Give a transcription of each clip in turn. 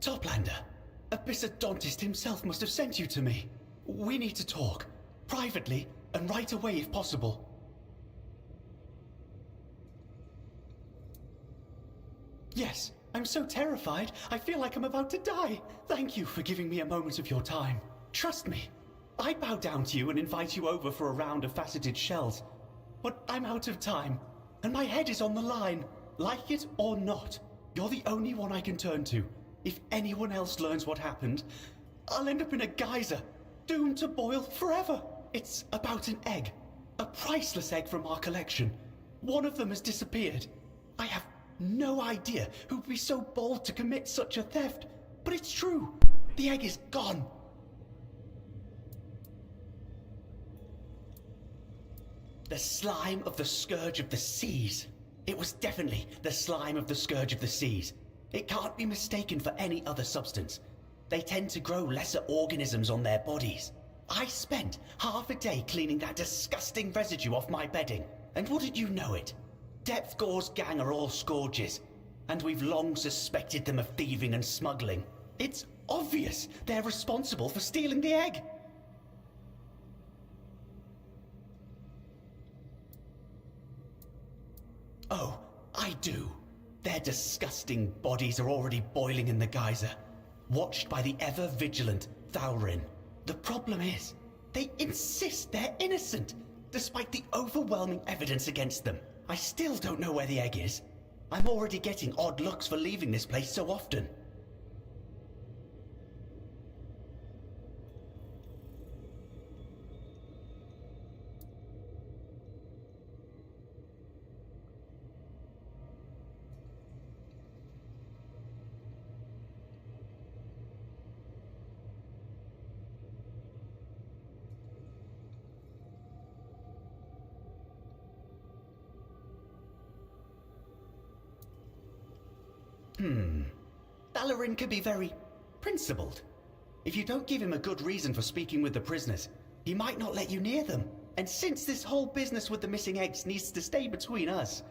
Toplander, Abyssodontist himself must have sent you to me. We need to talk. Privately, and right away if possible. Yes, I'm so terrified, I feel like I'm about to die. Thank you for giving me a moment of your time. Trust me, I'd bow down to you and invite you over for a round of faceted shells. But I'm out of time, and my head is on the line. Like it or not, you're the only one I can turn to. If anyone else learns what happened, I'll end up in a geyser, doomed to boil forever. It's about an egg. A priceless egg from our collection. One of them has disappeared. I have no idea who'd be so bold to commit such a theft, but it's true. The egg is gone. The slime of the Scourge of the Seas. It was definitely the slime of the Scourge of the Seas. It can't be mistaken for any other substance. They tend to grow lesser organisms on their bodies. I spent half a day cleaning that disgusting residue off my bedding, and wouldn't you know it? Depth Gore's gang are all scourges, and we've long suspected them of thieving and smuggling. It's obvious they're responsible for stealing the egg. Oh, I do. Their disgusting bodies are already boiling in the geyser, watched by the ever-vigilant Thalrin. The problem is, they insist they're innocent, despite the overwhelming evidence against them. I still don't know where the egg is. I'm already getting odd looks for leaving this place so often. Thalrin can be very principled. If you don't give him a good reason for speaking with the prisoners, he might not let you near them. And since this whole business with the missing eggs needs to stay between us,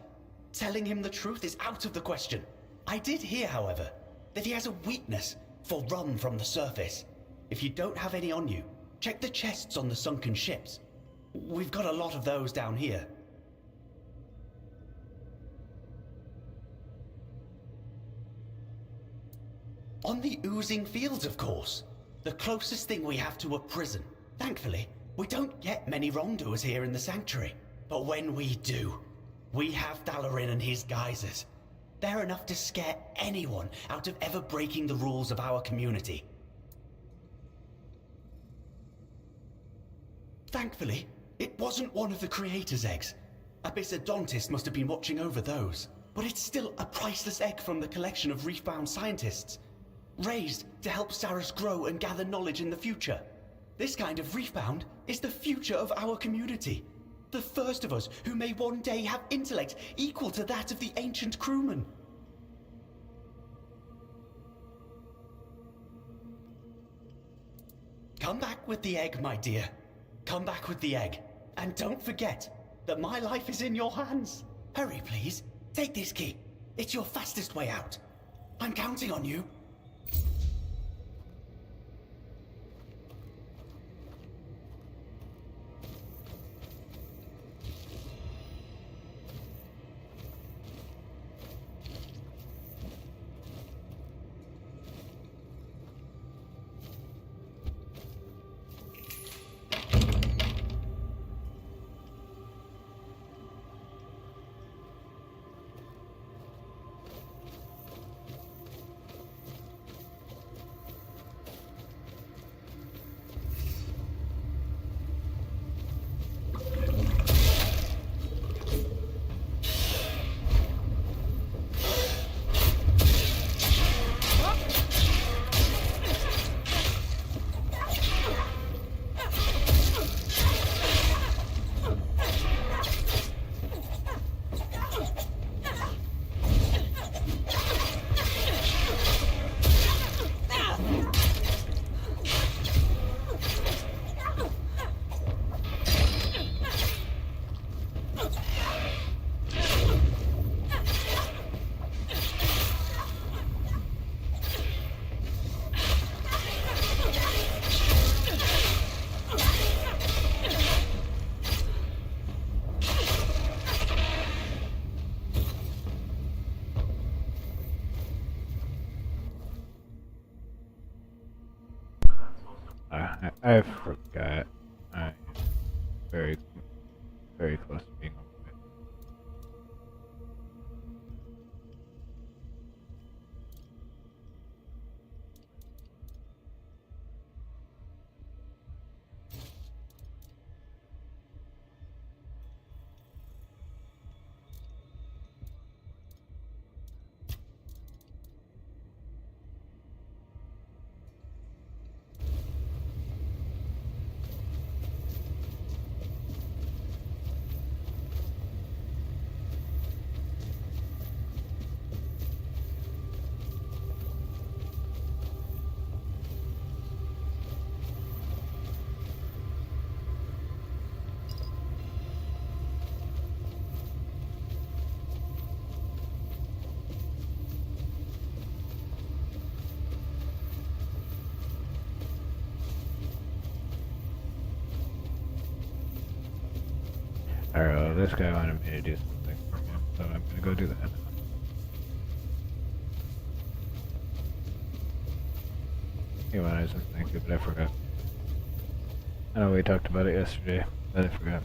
telling him the truth is out of the question. I did hear, however, that he has a weakness for rum from the surface. If you don't have any on you, check the chests on the sunken ships. We've got a lot of those down here. On the oozing fields, of course. The closest thing we have to a prison. Thankfully, we don't get many wrongdoers here in the Sanctuary. But when we do, we have Thalrin and his geysers. They're enough to scare anyone out of ever breaking the rules of our community. Thankfully, it wasn't one of the Creator's eggs. Abyssodontist must have been watching over those. But it's still a priceless egg from the collection of reef-bound scientists, raised to help Saras grow and gather knowledge in the future. This kind of reef-bound is the future of our community. The first of us who may one day have intellect equal to that of the ancient crewmen. Come back with the egg, my dear. Come back with the egg. And don't forget that my life is in your hands. Hurry, please. Take this key. It's your fastest way out. I'm counting on you. I forgot. I'm very, very close to being over it. Alright, well, this guy wanted me to do something for him, so I'm gonna go do that. He wanted something too, but I forgot. I know we talked about it yesterday, but I forgot.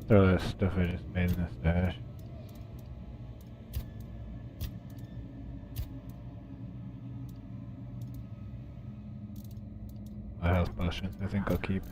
Throw that stuff I just made in the stash. The health potions, I think I'll keep.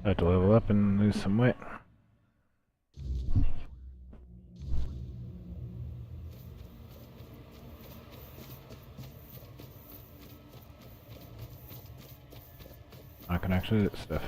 I have to level up and lose some weight. I can actually do this stuff.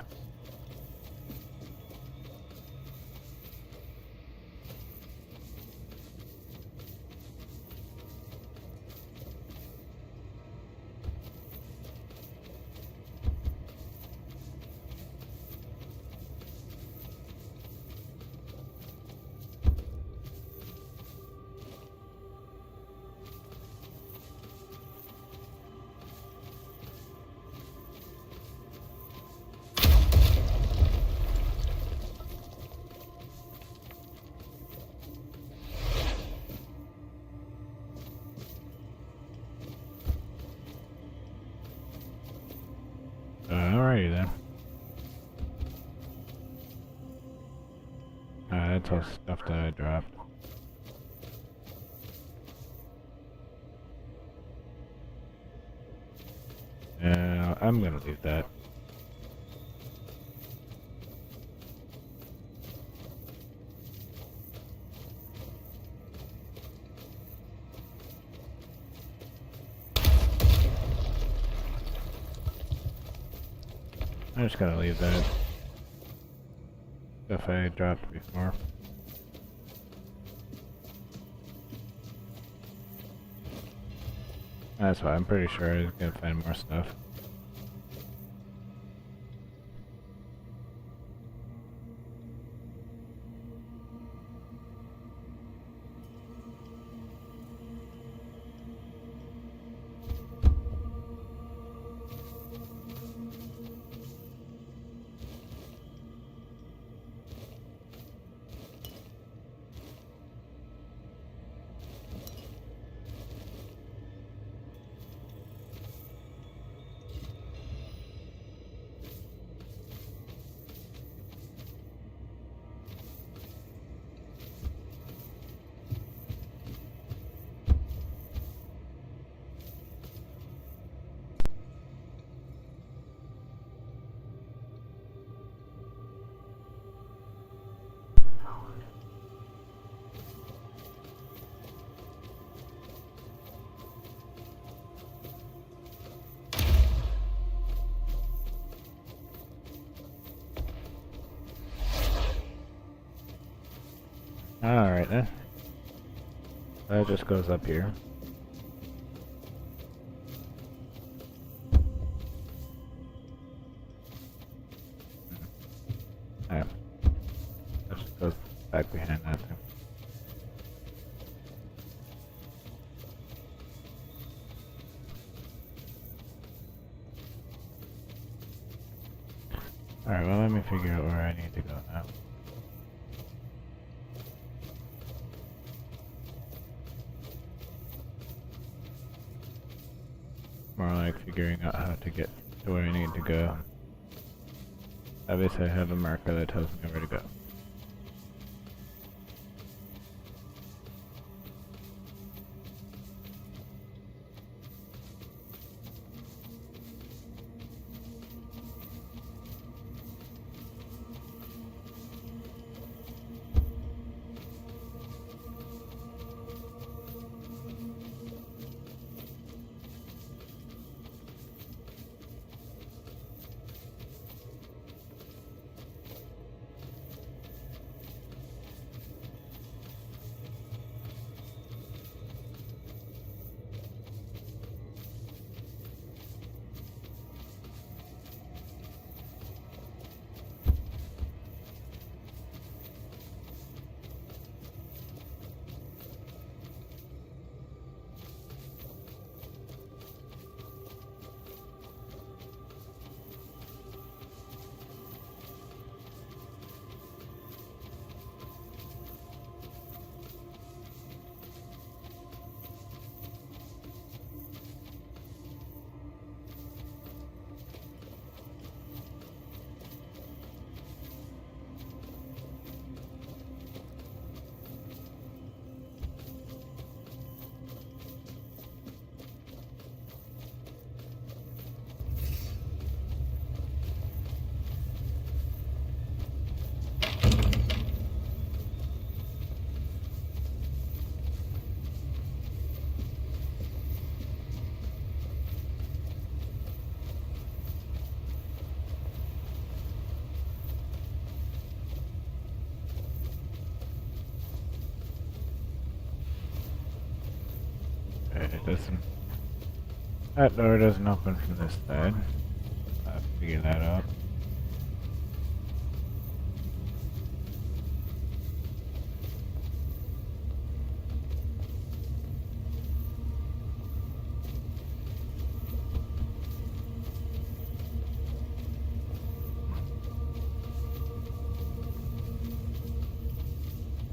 Alrighty then. That's all stuff that I dropped. Yeah, I'm gonna leave that. I just gotta leave that stuff I dropped before. That's why I'm pretty sure I'm gonna find more stuff. Alright then. That just goes up here. Alright. That just goes back behind that thing. Alright, well let me figure out where I need to go now. More like figuring out how to get to where I need to go. Obviously I have a marker that tells me where to go. doesn't. That door doesn't open from this side. I'll figure that out.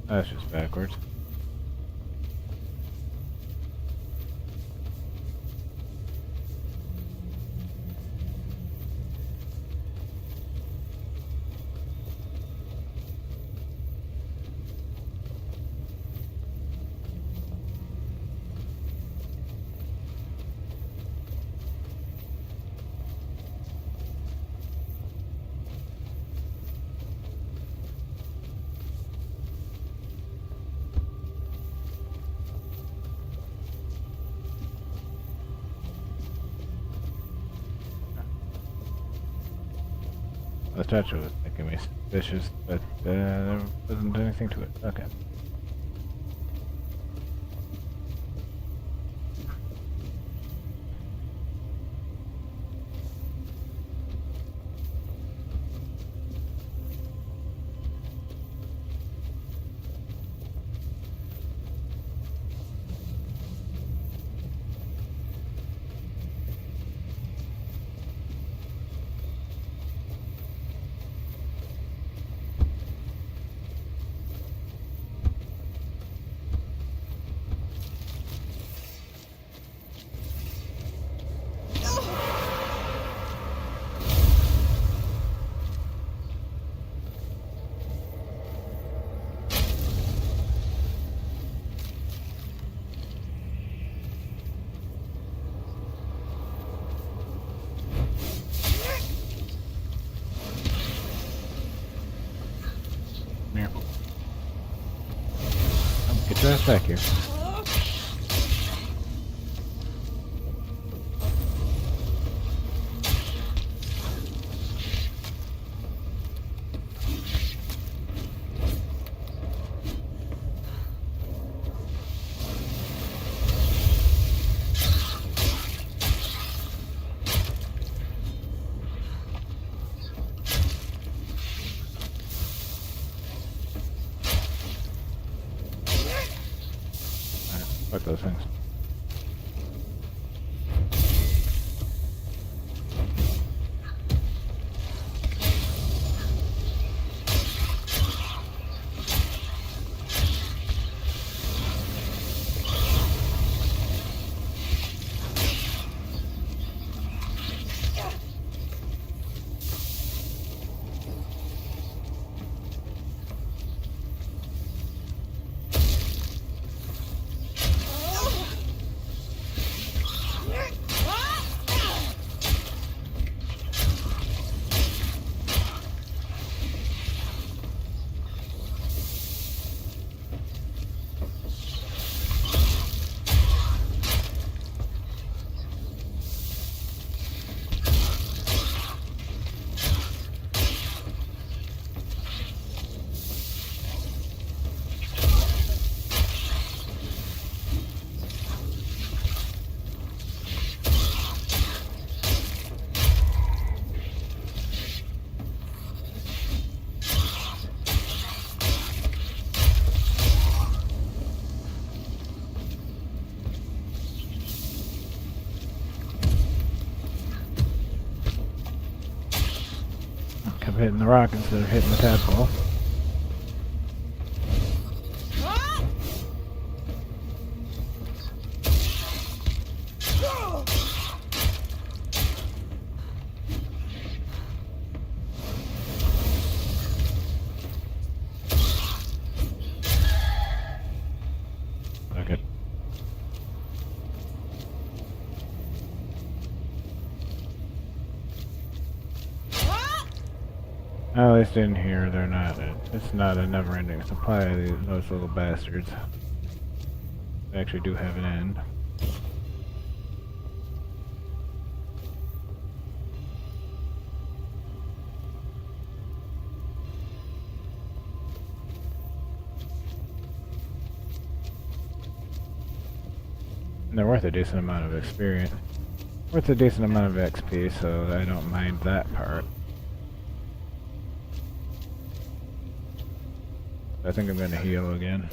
That's just backwards. The statue was making me suspicious, but there wasn't anything to it. Okay. Here. Get your ass back here. Fuck those things. Kept hitting the rock instead of hitting the tadpole. Okay. At least in here, they're not. It's not a never-ending supply of those little bastards. They actually do have an end. they're worth a decent amount of experience. Worth a decent amount of XP, so I don't mind that part. I think I'm gonna heal again.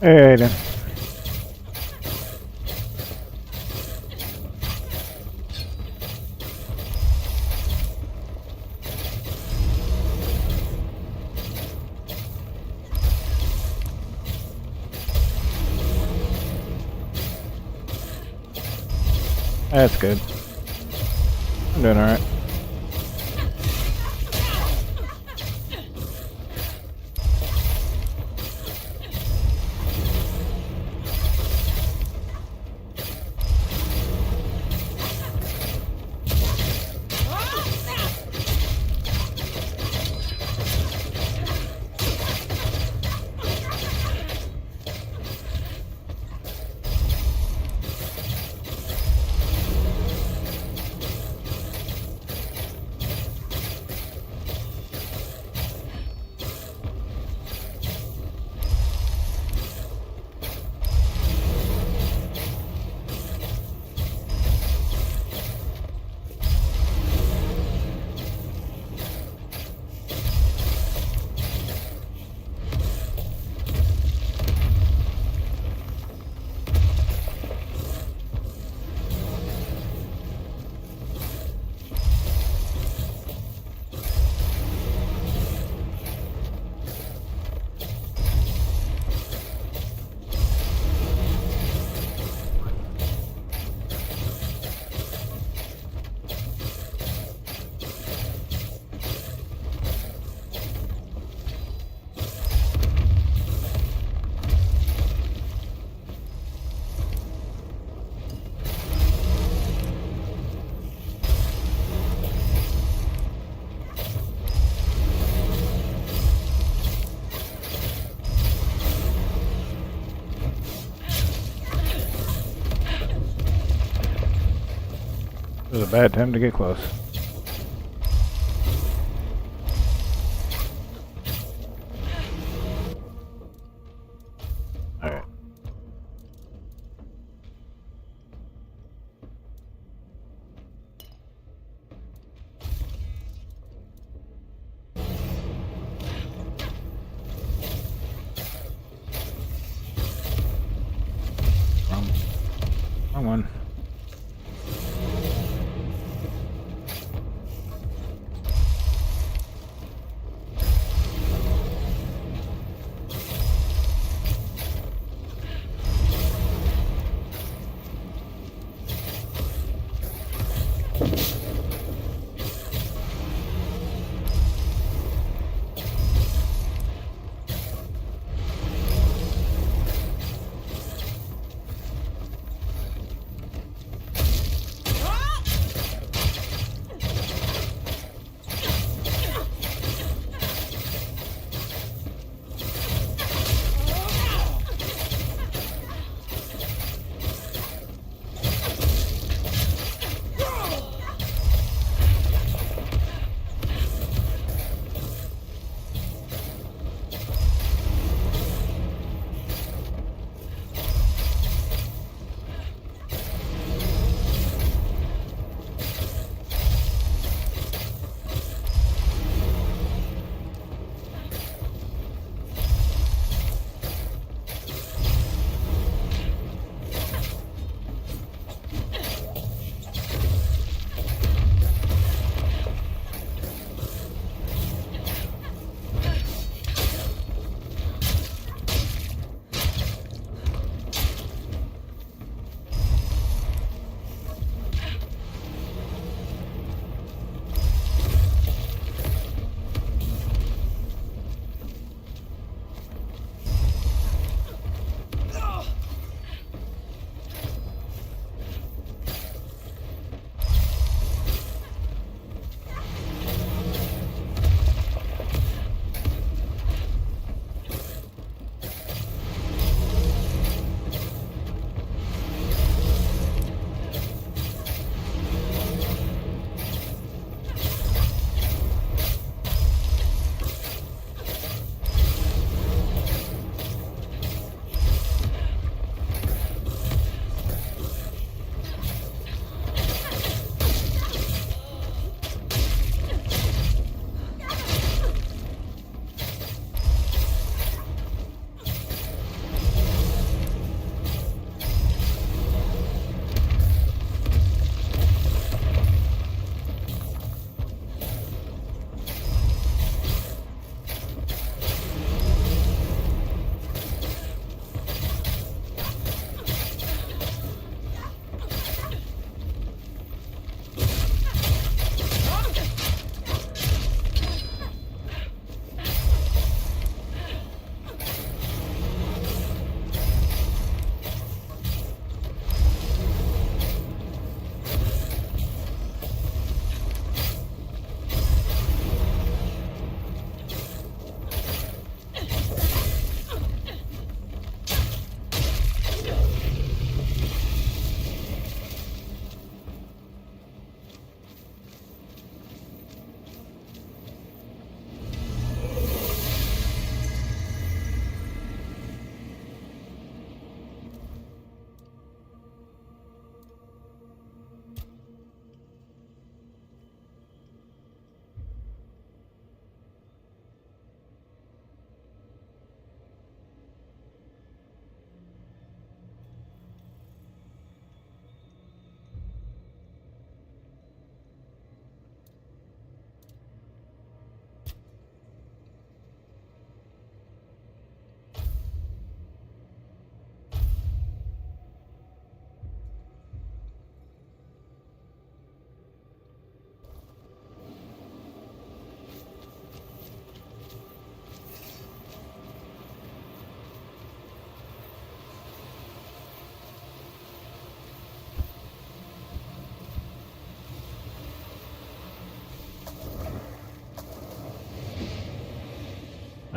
Hey, Aiden. That's good. I'm doing alright. It was a bad time to get close. Alright. one.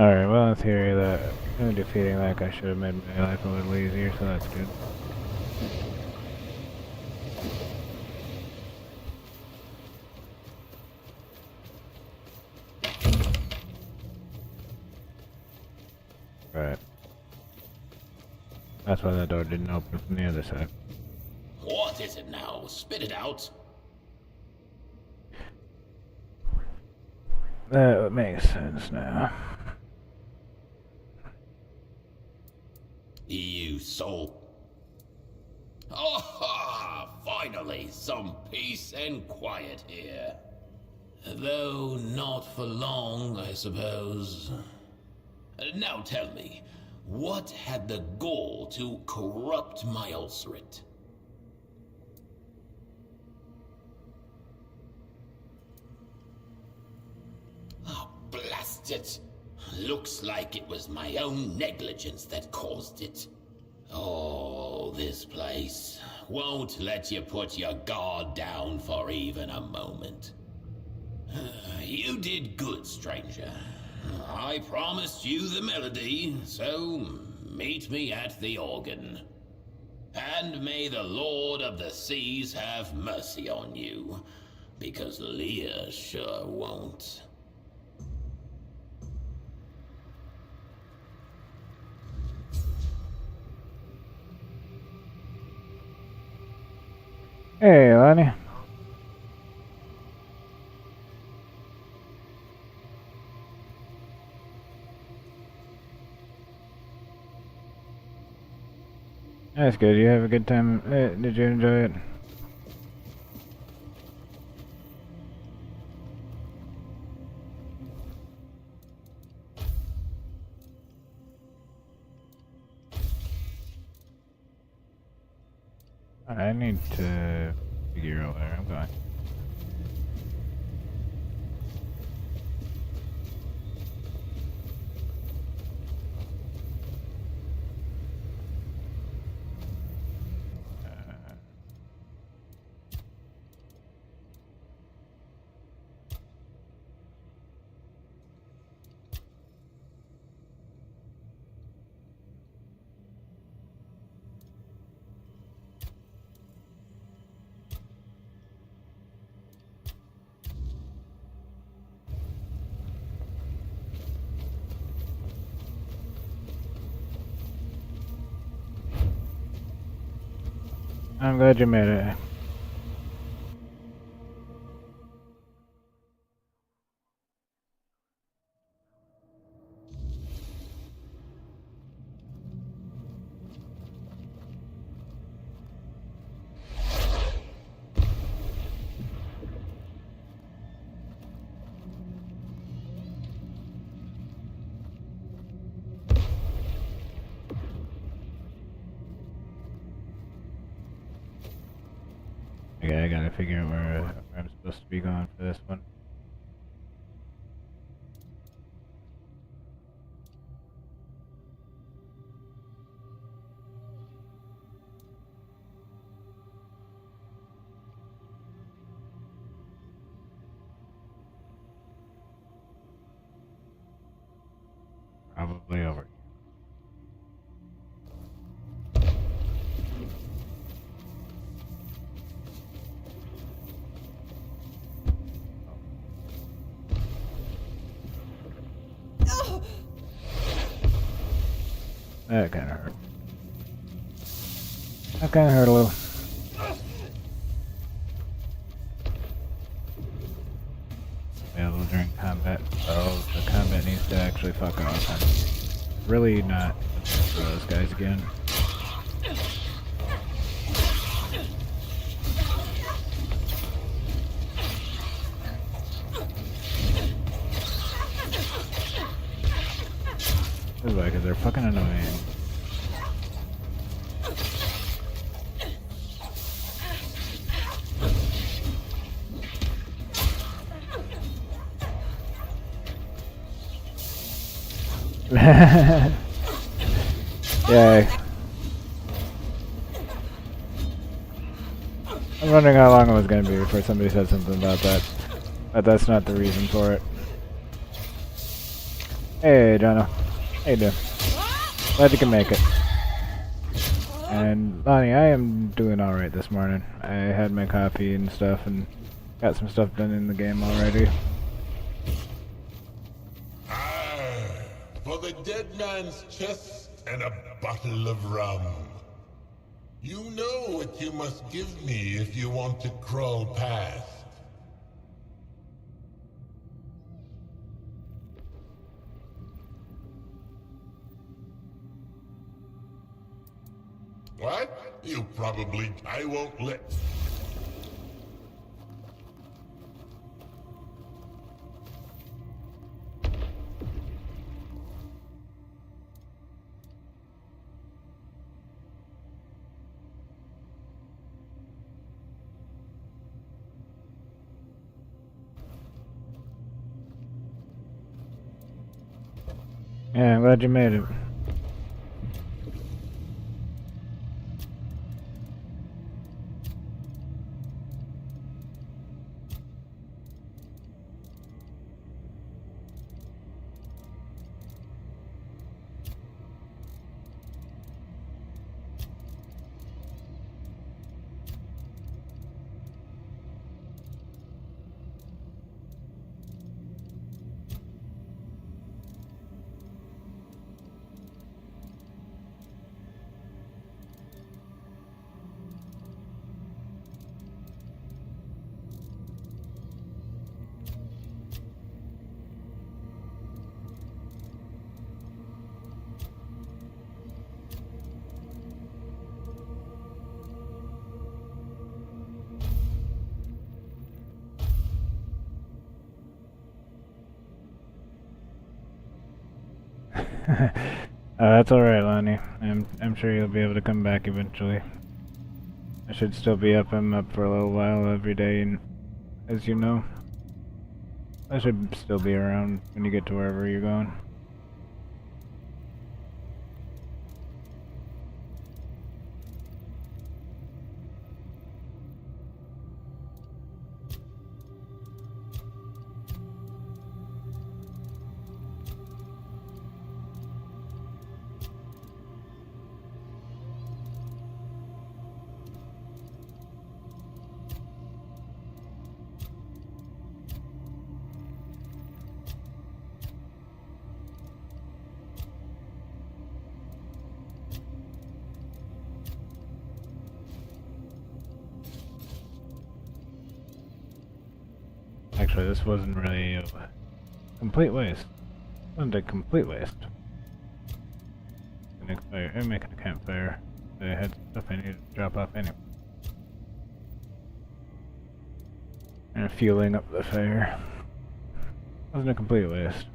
Alright, well, in theory, that defeating that guy should have made my life a little easier, so that's good. Right. That's why that door didn't open from the other side. What is it now? Spit it out. That makes sense now. You soul. Ah, finally, some peace and quiet here. Though not for long, I suppose. Now tell me, what had the gall to corrupt my ulcerate? Ah, blast it! Looks like it was my own negligence that caused it. Oh, this place won't let you put your guard down for even a moment. You did good, stranger. I promised you the melody, so meet me at the organ. And may the Lord of the Seas have mercy on you, because Leah sure won't. Hey, Lonnie. That's good. You have a good time. Did you enjoy it? I need to figure out where I'm going. I'm glad you made it. Okay, I gotta figure out where I'm supposed to be going for this one. Probably over. That kinda hurt. That kinda hurt a little. Available during combat. Oh, the combat needs to actually fuck off. I'm really not for those guys again. This is why, because they're fucking annoying. Yay. I'm wondering how long it was going to be before somebody said something about that. But that's not the reason for it. Hey, Jono. How you doing? Glad you can make it. And, Lonnie, I am doing alright this morning. I had my coffee and stuff and got some stuff done in the game already. For the dead man's chest and a bottle of rum. You know what you must give me if you want to crawl past. What? You probably... I won't let... Yeah, I'm glad you made it. That's alright, Lonnie. I'm sure you'll be able to come back eventually. I should still be up. I'm up for a little while every day, and as you know, I should still be around when you get to wherever you're going. Actually, this wasn't really a complete waste. It wasn't a complete waste. I'm making a campfire. I had stuff I needed to drop off anyway. And fueling up the fire. Wasn't a complete waste.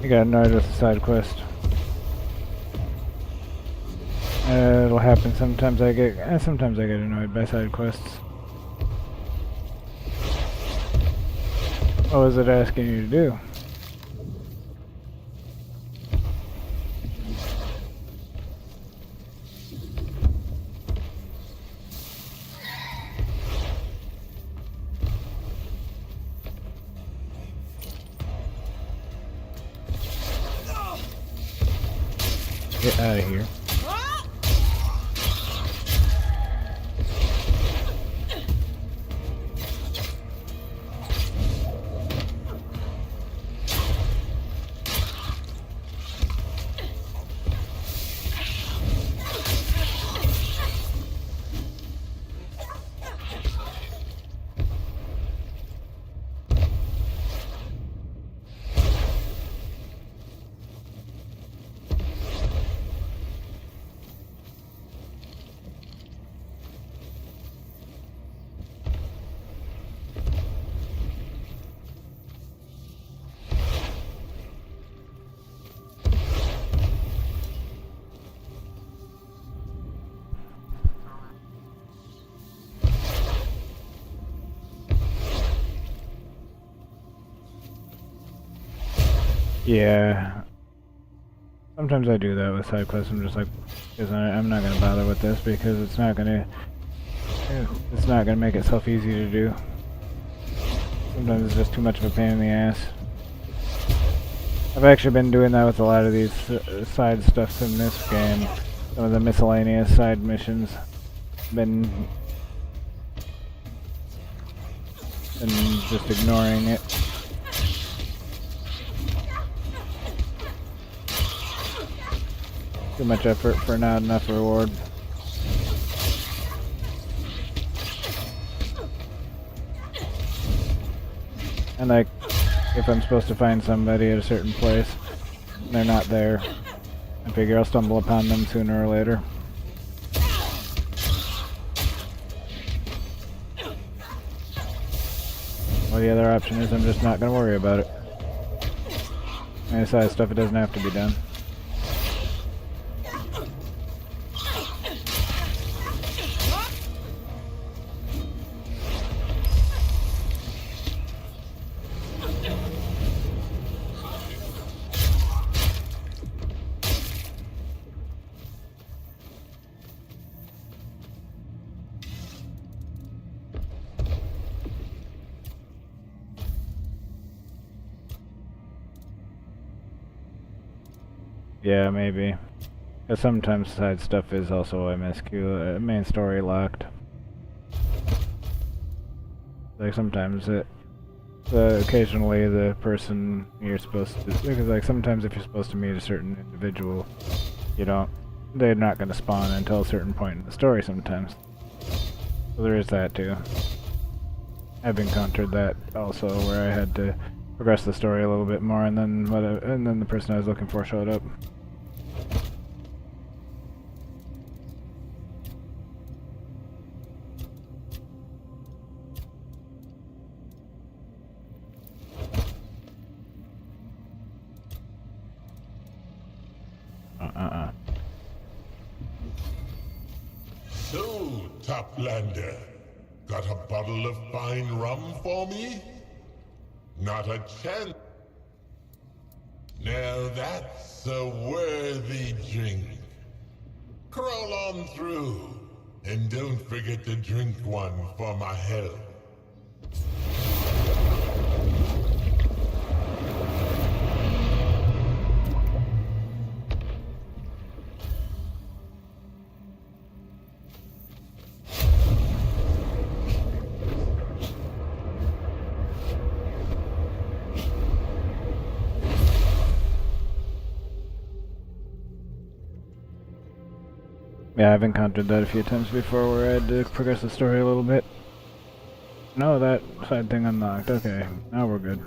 You got annoyed with the side quest. It'll happen sometimes. Sometimes I get annoyed by side quests. What was it asking you to do? Get out of here. Yeah. Sometimes I do that with side quests. I'm just like, because I'm not gonna bother with this because it's not gonna make itself easy to do. Sometimes it's just too much of a pain in the ass. I've actually been doing that with a lot of these side stuffs in this game. Some of the miscellaneous side missions. Been just ignoring it. Too much effort for not enough reward. And like, if I'm supposed to find somebody at a certain place, and they're not there, I figure I'll stumble upon them sooner or later. Well, the other option is I'm just not going to worry about it. Any side stuff, it doesn't have to be done. Yeah, maybe. Because sometimes side stuff is also MSQ, main story locked. Like sometimes occasionally the person you're supposed to, because like sometimes if you're supposed to meet a certain individual, they're not going to spawn until a certain point in the story sometimes. So there is that too. I've encountered that also where I had to progress the story a little bit more and then the person I was looking for showed up. So, Toplander, got a bottle of fine rum for me? Not a chance. Now that's a worthy drink. Crawl on through, and don't forget to drink one for my health. Yeah, I've encountered that a few times before where I had to progress the story a little bit. No, that side thing unlocked. Okay, now we're good.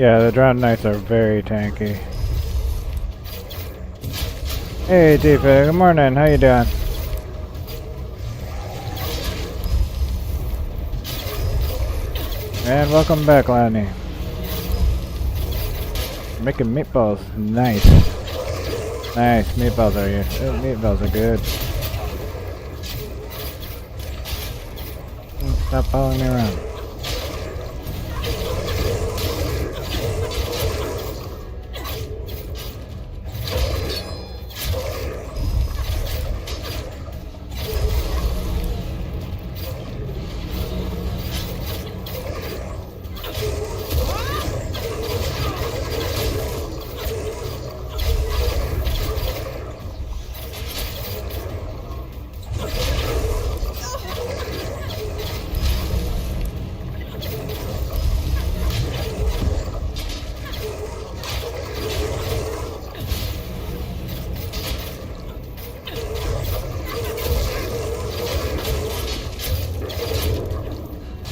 Yeah, the Drowned Knights are very tanky. Hey Tifa, good morning, how you doing? And welcome back, Lonnie. Making meatballs. Nice. Nice, meatballs are here. Meatballs are good. Stop following me around.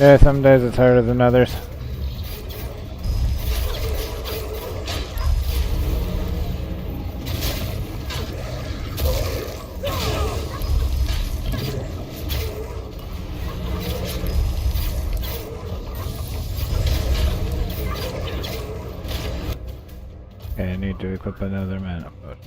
Yeah, some days it's harder than others. Okay, I need to equip another mana potion.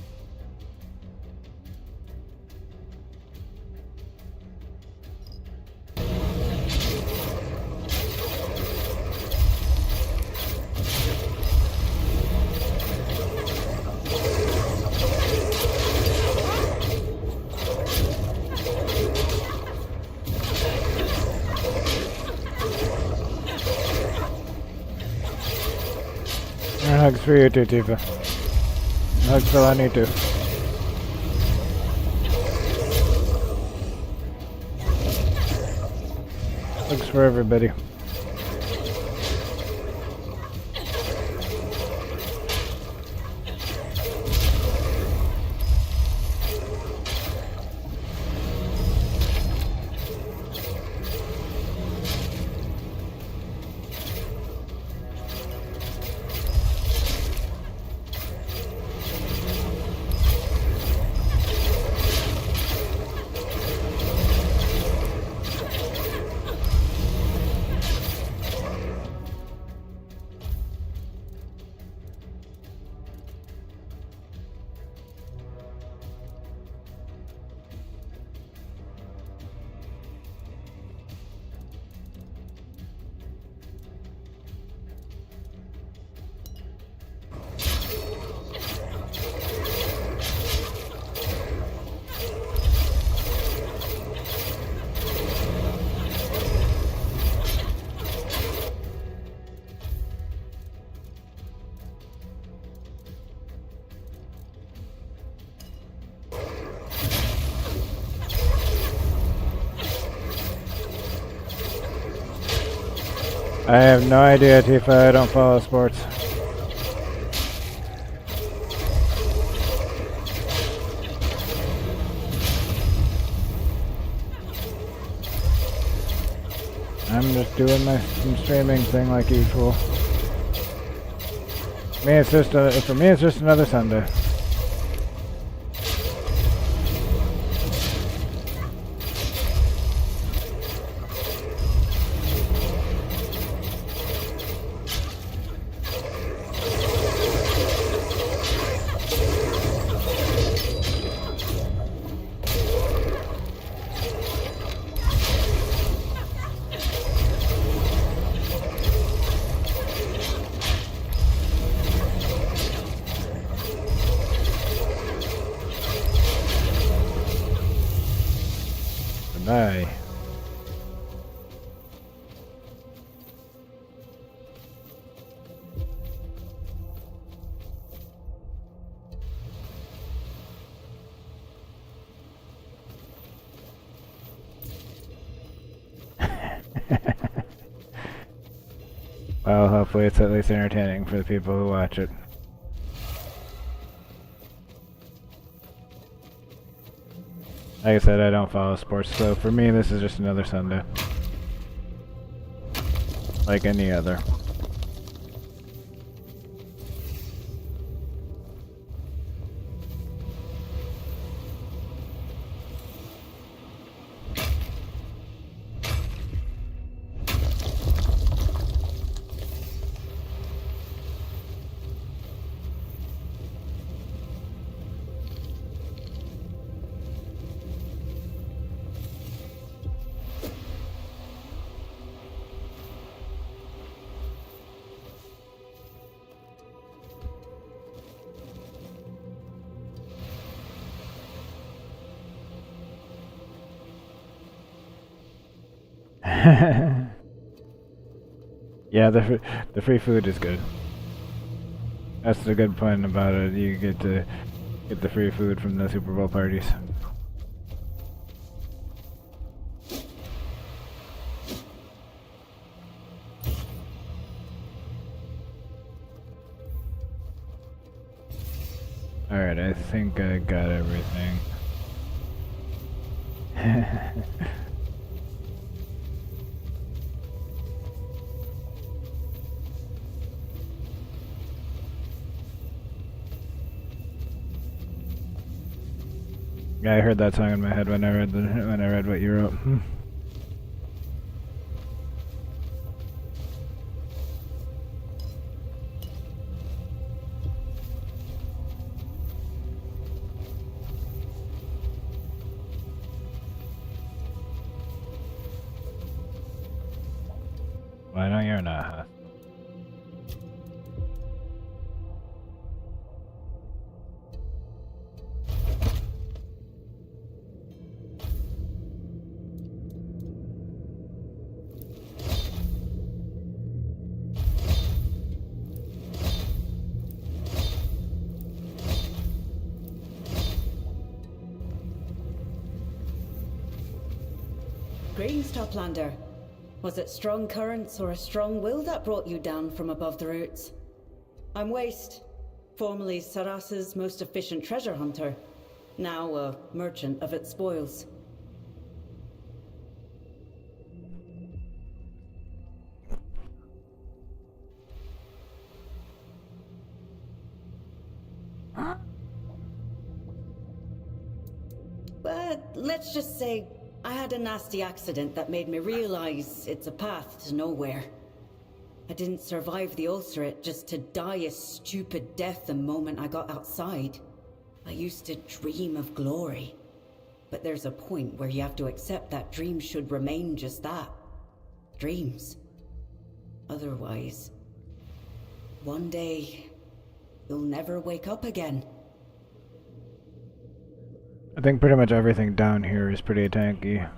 Hugs for you too, Tifa. Hugs for Lonnie too. Hugs for everybody. I have no idea, Tifa. I don't follow sports. I'm just doing my streaming thing like usual. For me, it's just another Sunday. Bye. Well, hopefully it's at least entertaining for the people who watch it. Like I said, I don't follow sports, so for me this is just another Sunday. Like any other. Yeah, the free food is good. That's the good point about it. You get to get the free food from the Super Bowl parties. Alright, I think I got everything. Yeah, I heard that song in my head when I read what you wrote. Well, I know you're not, huh? Greetings, Toplander. Was it strong currents or a strong will that brought you down from above the roots? I'm Waste, formerly Saras's most efficient treasure hunter, now a merchant of its spoils. But let's just say I had a nasty accident that made me realize it's a path to nowhere. I didn't survive the ulcerate just to die a stupid death the moment I got outside. I used to dream of glory. But there's a point where you have to accept that dreams should remain just that. Dreams. Otherwise, one day, you'll never wake up again. I think pretty much everything down here is pretty tanky.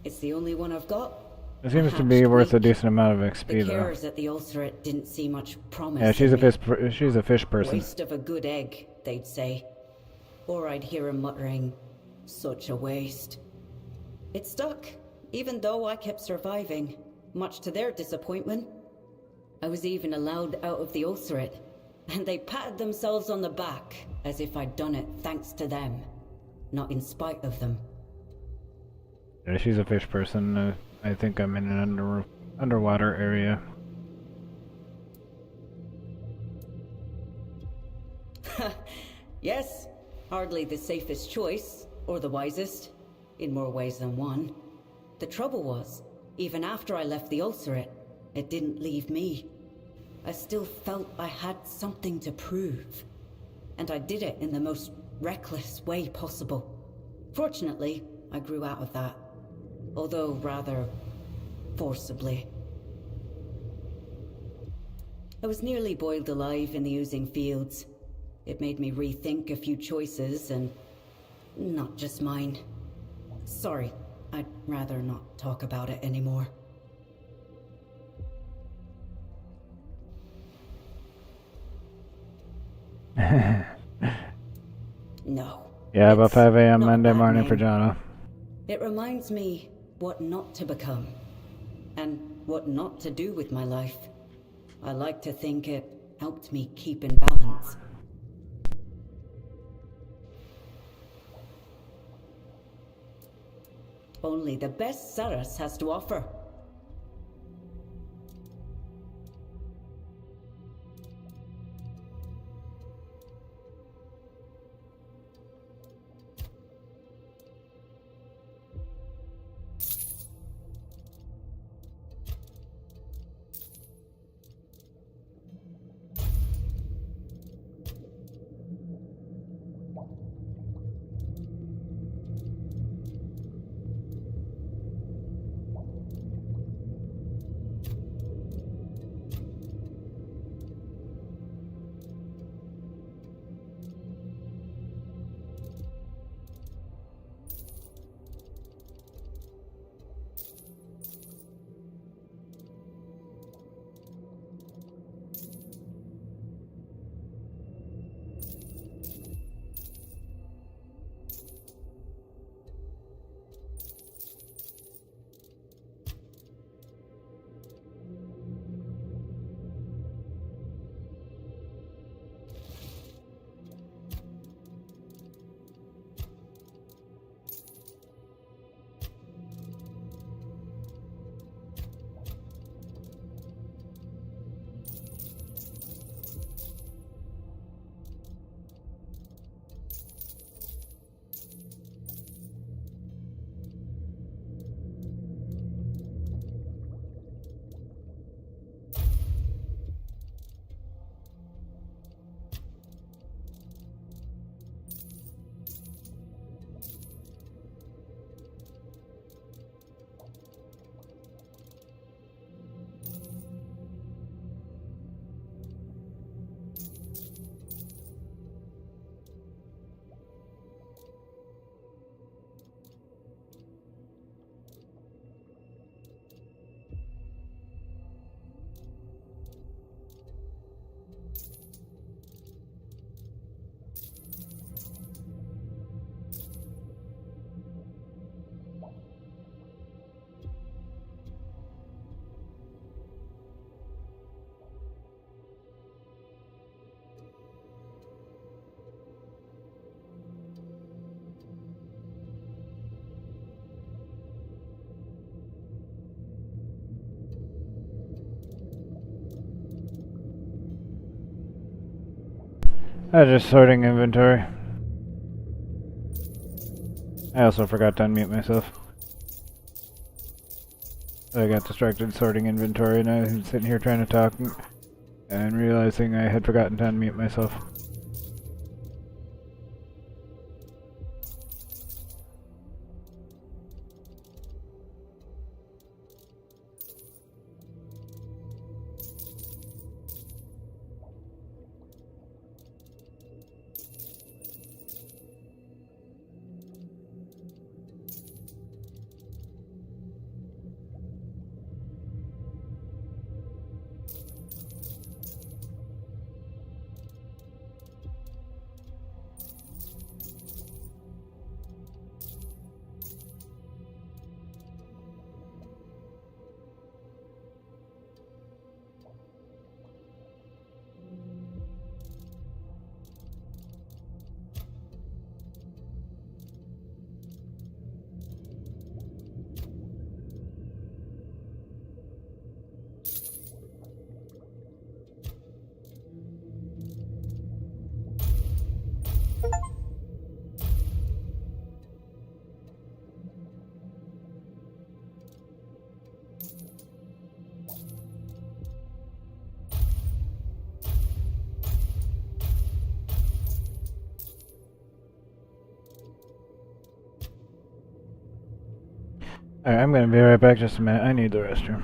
It's the only one I've got. It seems to be worth a decent amount of XP The though. carers at the ulcerate didn't see much promise. Yeah, she's in a me. she's a fish person. Waste of a good egg, they'd say. Or I'd hear him muttering, such a waste. It stuck, even though I kept surviving, much to their disappointment. I was even allowed out of the ulcerate, and they patted themselves on the back, as if I'd done it thanks to them, not in spite of them. Yeah, she's a fish person. I think I'm in an underwater area. Yes, hardly the safest choice, or the wisest, in more ways than one. The trouble was, even after I left the ulcerate, it didn't leave me. I still felt I had something to prove. And I did it in the most reckless way possible. Fortunately, I grew out of that. Although rather forcibly. I was nearly boiled alive in the oozing fields. It made me rethink a few choices, and not just mine. Sorry, I'd rather not talk about it anymore. No. Yeah, about it's 5 a.m. not a Monday bad morning for name. Jono. It reminds me what not to become, and what not to do with my life. I like to think it helped me keep in balance. Only the best Saras has to offer. I was just sorting inventory. I also forgot to unmute myself. I got distracted sorting inventory and I was sitting here trying to talk and realizing I had forgotten to unmute myself. Alright, I'm gonna be right back just a minute. I need the restroom.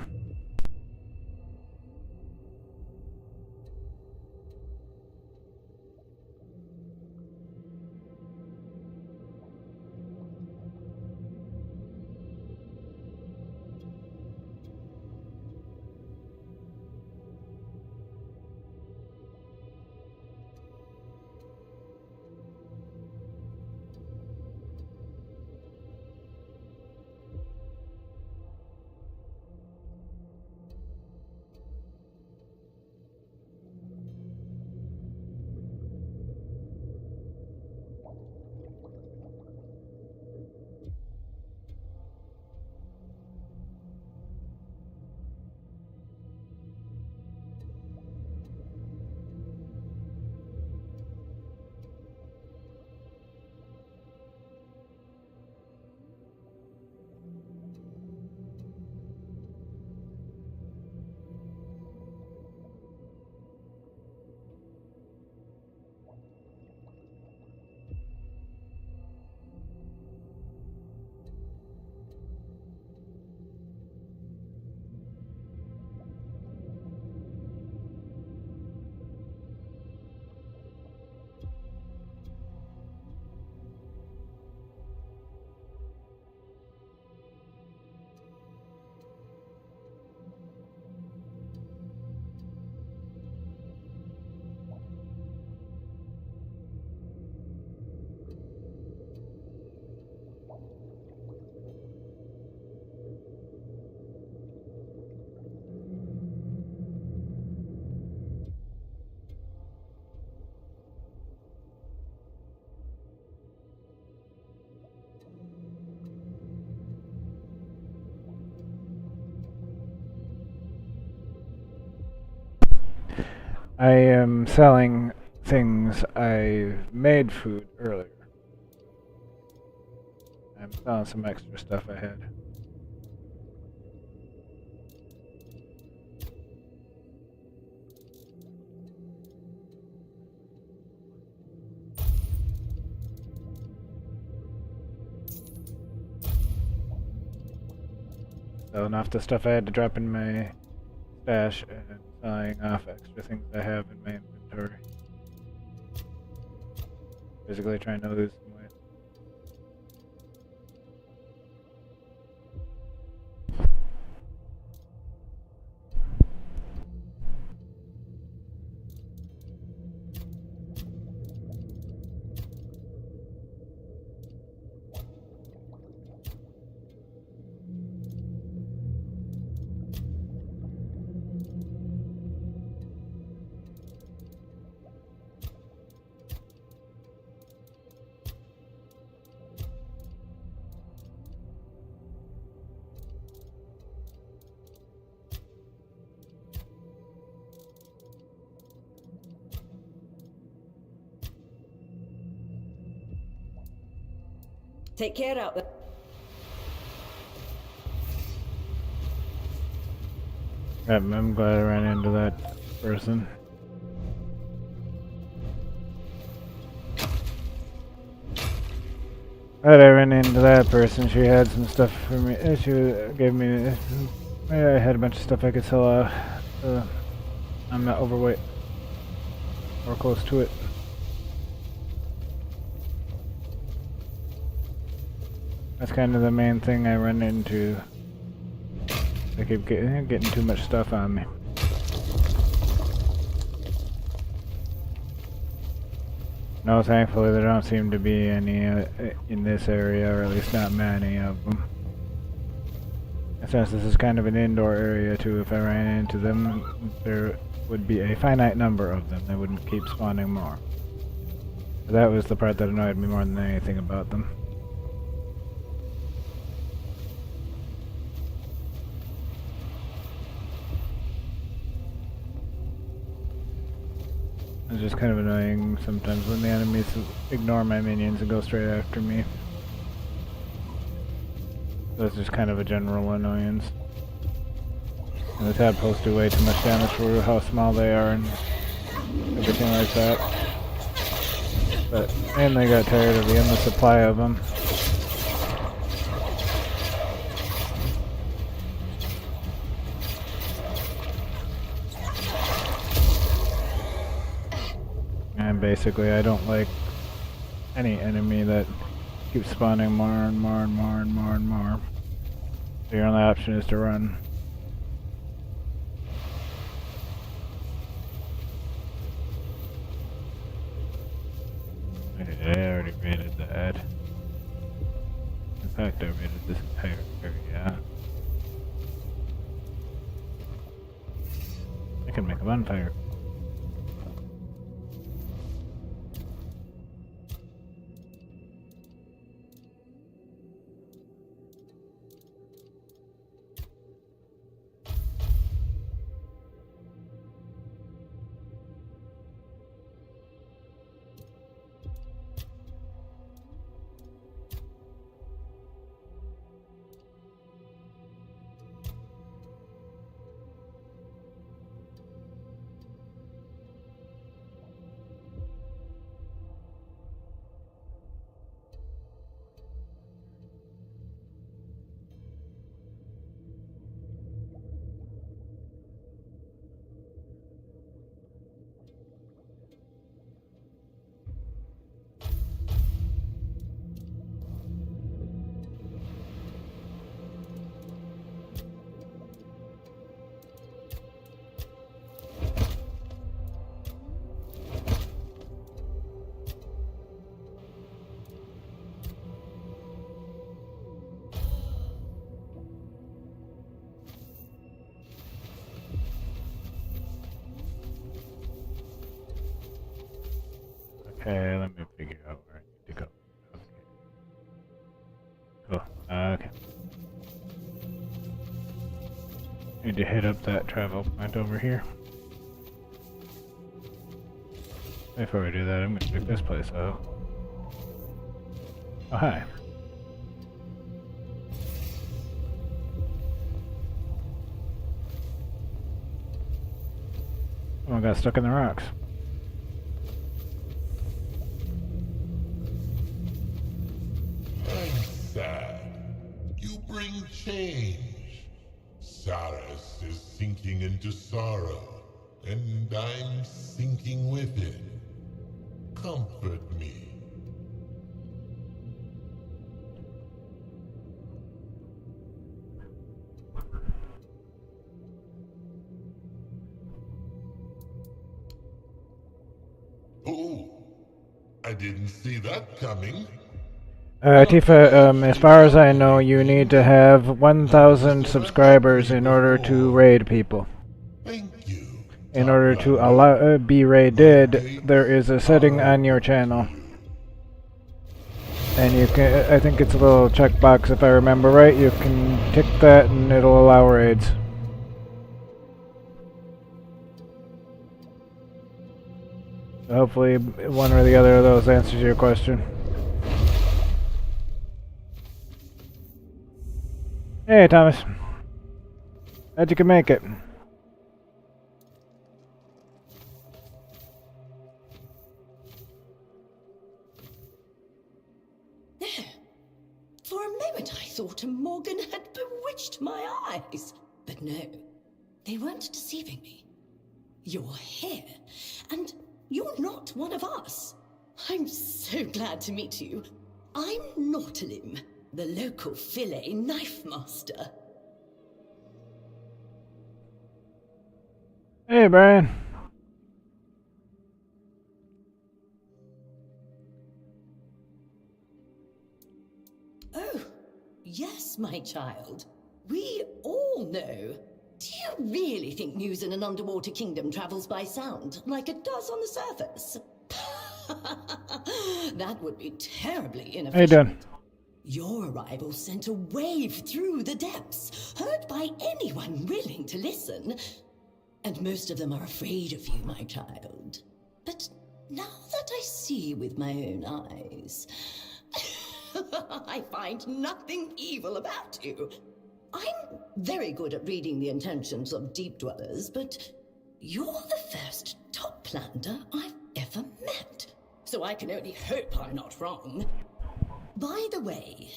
I am selling things I made food earlier. I'm selling some extra stuff I had. Selling off the stuff I had to drop in my stash and selling off extra things I have in my inventory. Basically trying to lose some weight. Take care out there. Yep, I'm glad I ran into that person. Glad I ran into that person. She had some stuff for me. She gave me. I had a bunch of stuff I could sell. I'm not overweight or close to it. That's kind of the main thing I run into. I keep getting too much stuff on me. No, thankfully there don't seem to be any in this area, or at least not many of them. And since this is kind of an indoor area too, if I ran into them, there would be a finite number of them. They wouldn't keep spawning more. That was the part that annoyed me more than anything about them. It's just kind of annoying sometimes when the enemies ignore my minions and go straight after me. That's just kind of a general annoyance. And the tadpoles do way too much damage for how small they are and everything like that. But, and they got tired of the endless supply of them. And basically, I don't like any enemy that keeps spawning more and more and more and more and more. So your only option is to run. I already raided that. In fact, I raided this entire area. I can make a bonfire. Okay, let me figure out where I need to go. Okay. Cool. Okay. Need to hit up that travel point over here. Before we do that, I'm gonna check this place out. Oh, hi. Someone got stuck in the rocks. Sad. You bring change. Saras is sinking into sorrow, and I'm sinking with it. Comfort me. Oh, I didn't see that coming. Tifa, as far as I know, you need to have 1,000 subscribers in order to raid people. Thank you. In order to be raided, there is a setting on your channel. And you can, I think it's a little checkbox if I remember right, you can tick that and it'll allow raids. Hopefully one or the other of those answers your question. Hey, Thomas. Glad you could make it. For a moment I thought Morgan had bewitched my eyes. But no, they weren't deceiving me. You're here, and you're not one of us. I'm so glad to meet you. I'm Nautolim, the local fillet knife master. Hey, Brian. Oh, yes, my child. We all know. Do you really think news in an underwater kingdom travels by sound, like it does on the surface? That would be terribly inefficient. How you doing? Your arrival sent a wave through the depths, heard by anyone willing to listen. And most of them are afraid of you, my child. But now that I see with my own eyes, I find nothing evil about you. I'm very good at reading the intentions of deep dwellers, but you're the first toplander I've ever met. So I can only hope I'm not wrong. By the way,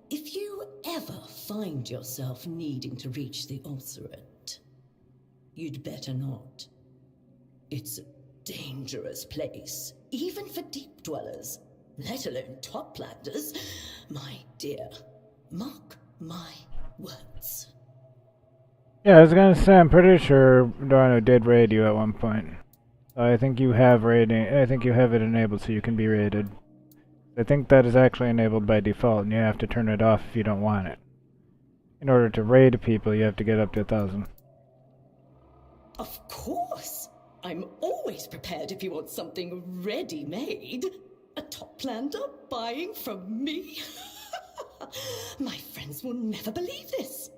if you ever find yourself needing to reach the Ulcerate, you'd better not. It's a dangerous place, even for deep dwellers, let alone toplanders. My dear, mark my words. Yeah, I was gonna say, I'm pretty sure Dorno did raid you at one point. So I think you have raiding. I think you have it enabled so you can be raided. I think that is actually enabled by default, and you have to turn it off if you don't want it. In order to raid people, you have to get up to 1,000. Of course! I'm always prepared if you want something ready-made. A toplander buying from me? My friends will never believe this.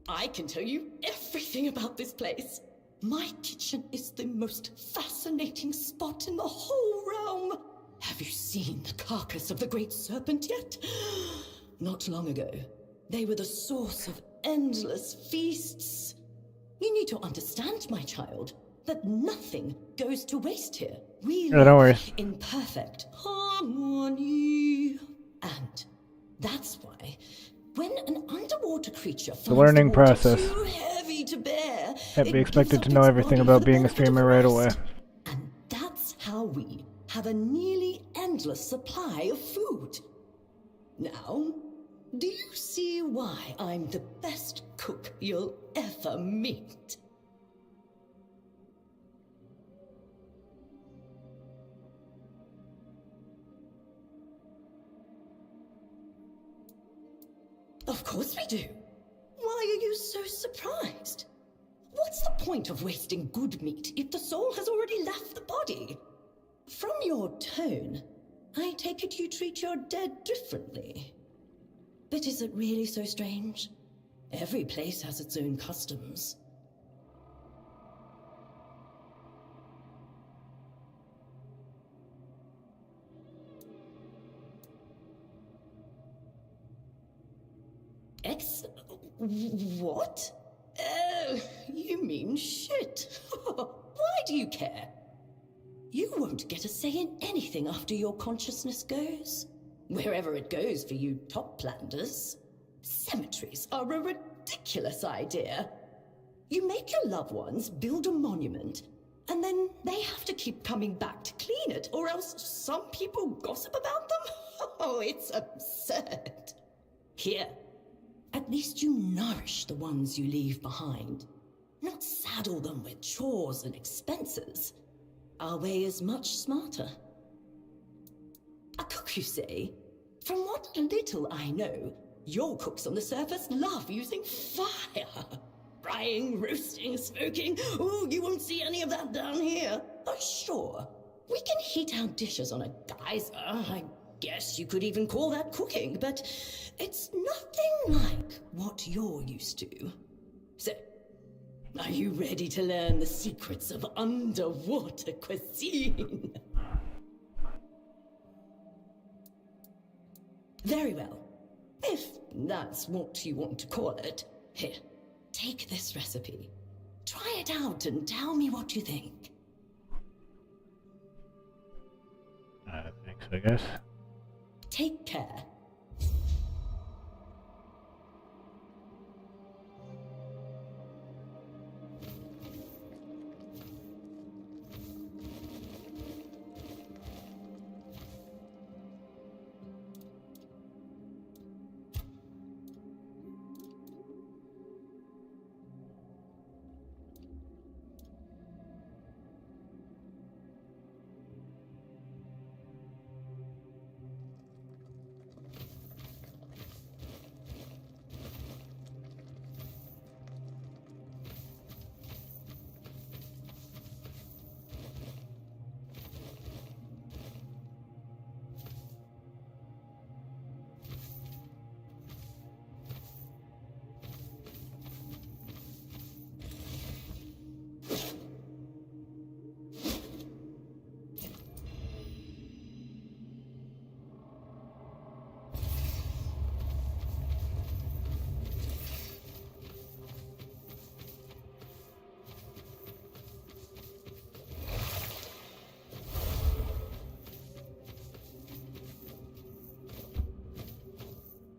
I can tell you everything about this place. My kitchen is the most fascinating spot in the whole realm. Have you seen the carcass of the great serpent yet? Not long ago, they were the source of endless feasts. You need to understand, my child, that nothing goes to waste here. We Yeah, don't worry. live in perfect harmony. And that's why, when an underwater creature finds learning the water process. too heavy to bear, Can't be it expected gives to up know its everything body about for the being a benefit of streamer the right away. rest. And that's how we have a nearly endless supply of food. Now, do you see why I'm the best cook you'll ever meet? Of course we do. Why are you so surprised? What's the point of wasting good meat if the soul has already left the body? From your tone, I take it you treat your dead differently. But is it really so strange? Every place has its own customs. What? Oh, you mean shit. Why do you care? You won't get a say in anything after your consciousness goes. Wherever it goes for you toplanders. Cemeteries are a ridiculous idea. You make your loved ones build a monument, and then they have to keep coming back to clean it, or else some people gossip about them? Oh, it's absurd. Here, at least you nourish the ones you leave behind, not saddle them with chores and expenses. Our way is much smarter. A cook, you say? From what little I know, your cooks on the surface love using fire. Frying, roasting, smoking. Oh, you won't see any of that down here. Oh, sure. We can heat our dishes on a geyser. I guess you could even call that cooking, but it's nothing like what you're used to. So, Are you ready to learn the secrets of underwater cuisine? Very well. If that's what you want to call it. Here, take this recipe. Try it out and tell me what you think. Thanks, I guess. Take care.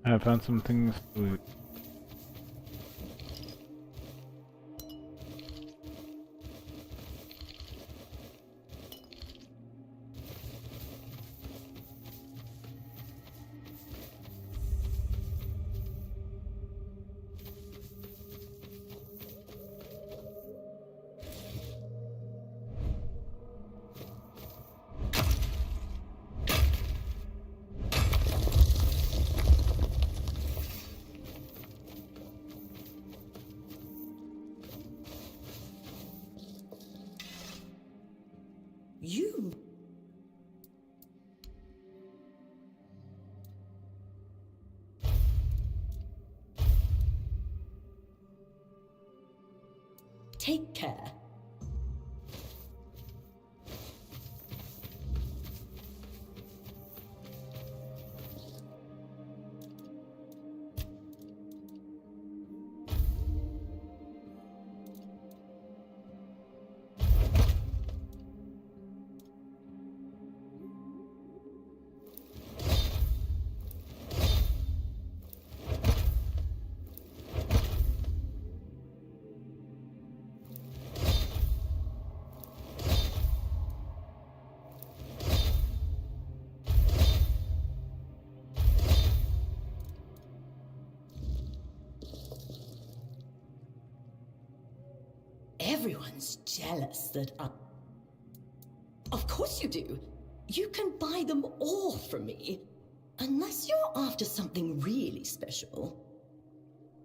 I found some things to loot. You... Take care. Everyone's jealous that I... Of course you do. You can buy them all from me. Unless you're after something really special.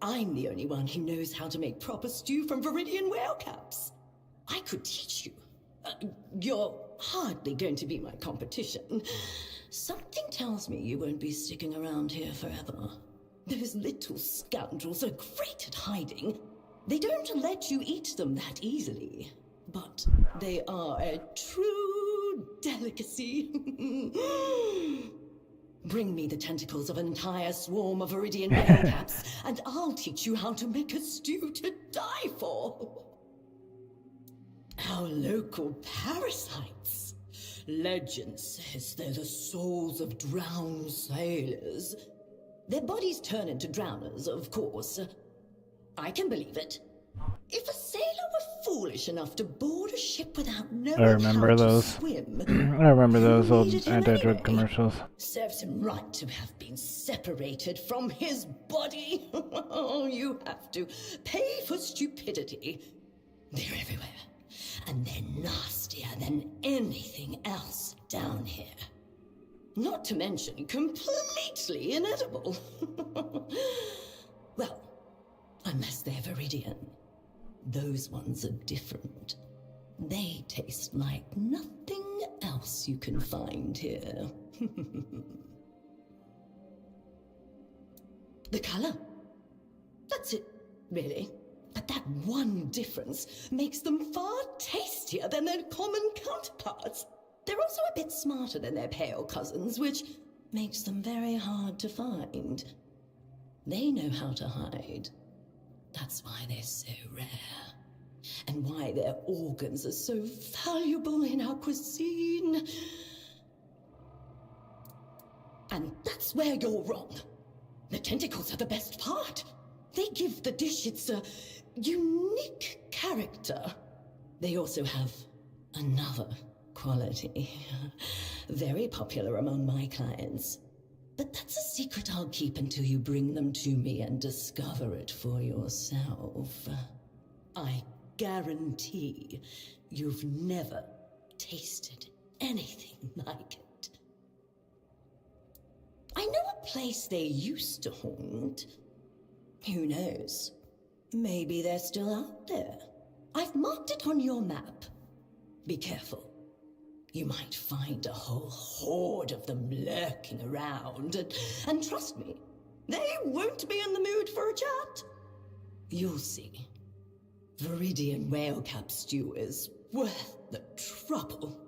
I'm the only one who knows how to make proper stew from Viridian whale caps. I could teach you. You're hardly going to be my competition. Something tells me you won't be sticking around here forever. Those little scoundrels are great at hiding. They don't let you eat them that easily, but they are a true delicacy. Bring me the tentacles of an entire swarm of Viridian whale caps, and I'll teach you how to make a stew to die for. Our local parasites. Legend says they're the souls of drowned sailors. Their bodies turn into drowners, of course. I can believe it. If a sailor were foolish enough to board a ship without knowing how to swim, I remember those old needed him anti-drug anyway. commercials. Serves him right to have been separated from his body. You have to pay for stupidity. They're everywhere, and they're nastier than anything else down here. Not to mention completely inedible. Well, unless they're Viridian. Those ones are different. They taste like nothing else you can find here. The color. That's it, really. But that one difference makes them far tastier than their common counterparts. They're also a bit smarter than their pale cousins, which makes them very hard to find. They know how to hide. That's why they're so rare. And why their organs are so valuable in our cuisine. And that's where you're wrong. The tentacles are the best part. They give the dish its unique character. They also have another quality. Very popular among my clients. But that's a secret I'll keep until you bring them to me and discover it for yourself. I guarantee you've never tasted anything like it. I know a place they used to haunt. Who knows? Maybe they're still out there. I've marked it on your map. Be careful. You might find a whole horde of them lurking around, and trust me, they won't be in the mood for a chat. You'll see. Viridian whale-cap stew is worth the trouble.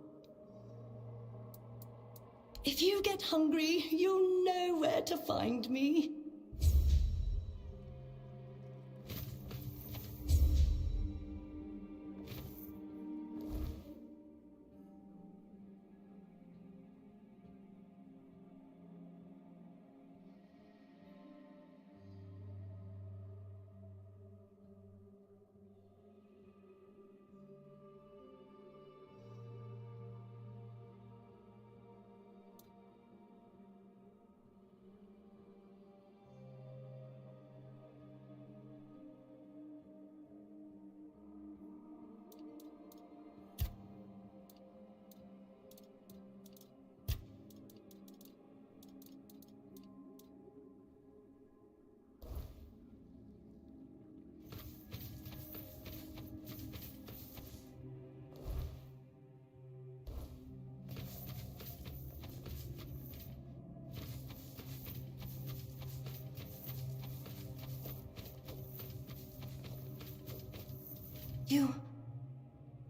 If you get hungry, you'll know where to find me.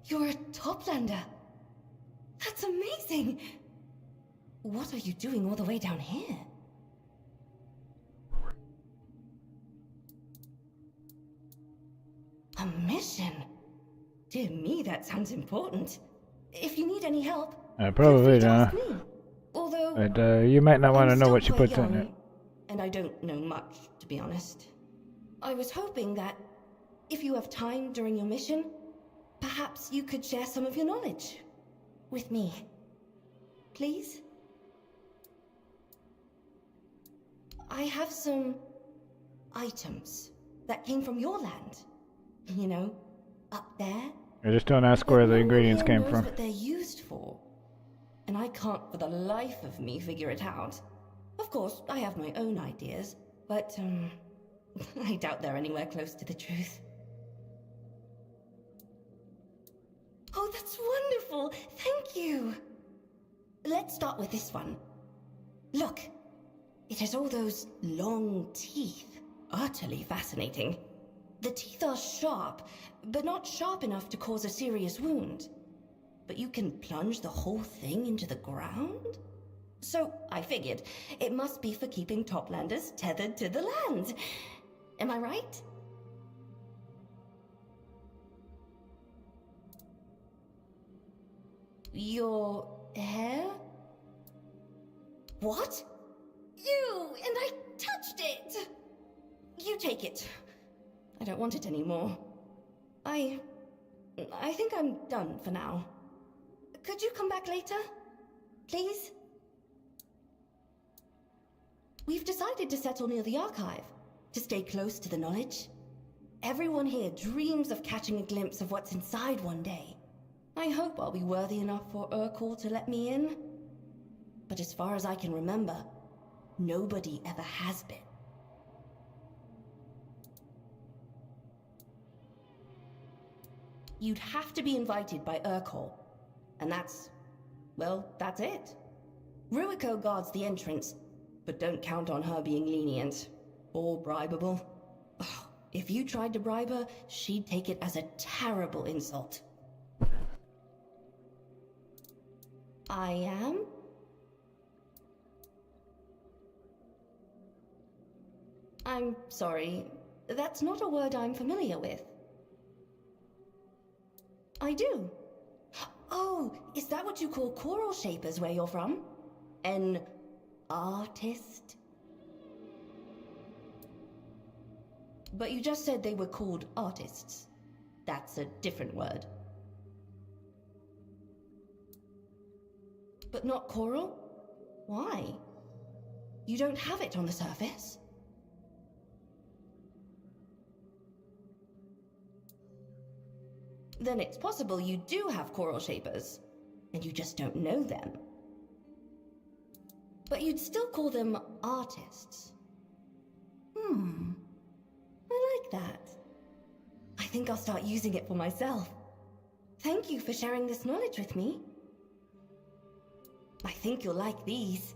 You're a Toplander. That's amazing. What are you doing all the way down here? A mission? Dear me, that sounds important. If you need any help, Probably feel free to not. ask me. Although, But you might not want to I'm know still what she quite puts in young, it. and I don't know much, to be honest. I was hoping that if you have time during your mission, perhaps you could share some of your knowledge with me. Please? I have some items that came from your land. You know, up there. I just don't ask But where the no one ingredients here came knows from. what they're used for. And I can't for the life of me figure it out. Of course, I have my own ideas, but I doubt they're anywhere close to the truth. Oh, that's wonderful! Thank you! Let's start with this one. Look, it has all those long teeth. Utterly fascinating. The teeth are sharp, but not sharp enough to cause a serious wound. But you can plunge the whole thing into the ground? So, I figured, it must be for keeping Toplanders tethered to the land. Am I right? Your hair? What? You! And I touched it! You take it. I don't want it anymore. I think I'm done for now. Could you come back later? Please? We've decided to settle near the archive, to stay close to the knowledge. Everyone here dreams of catching a glimpse of what's inside one day. I hope I'll be worthy enough for Urkel to let me in. But as far as I can remember, nobody ever has been. You'd have to be invited by Urkel. And that's it. Ruiko guards the entrance, but don't count on her being lenient or bribable. Oh, If you tried to bribe her, she'd take it as a terrible insult. I am? I'm sorry. That's not a word I'm familiar with. I do. Oh, is that what you call coral shapers where you're from? An artist? But you just said they were called artists. That's a different word. But not coral? Why? You don't have it on the surface? Then it's possible you do have coral shapers, and you just don't know them. But you'd still call them artists. I like that. I think I'll start using it for myself. Thank you for sharing this knowledge with me. I think you'll like these.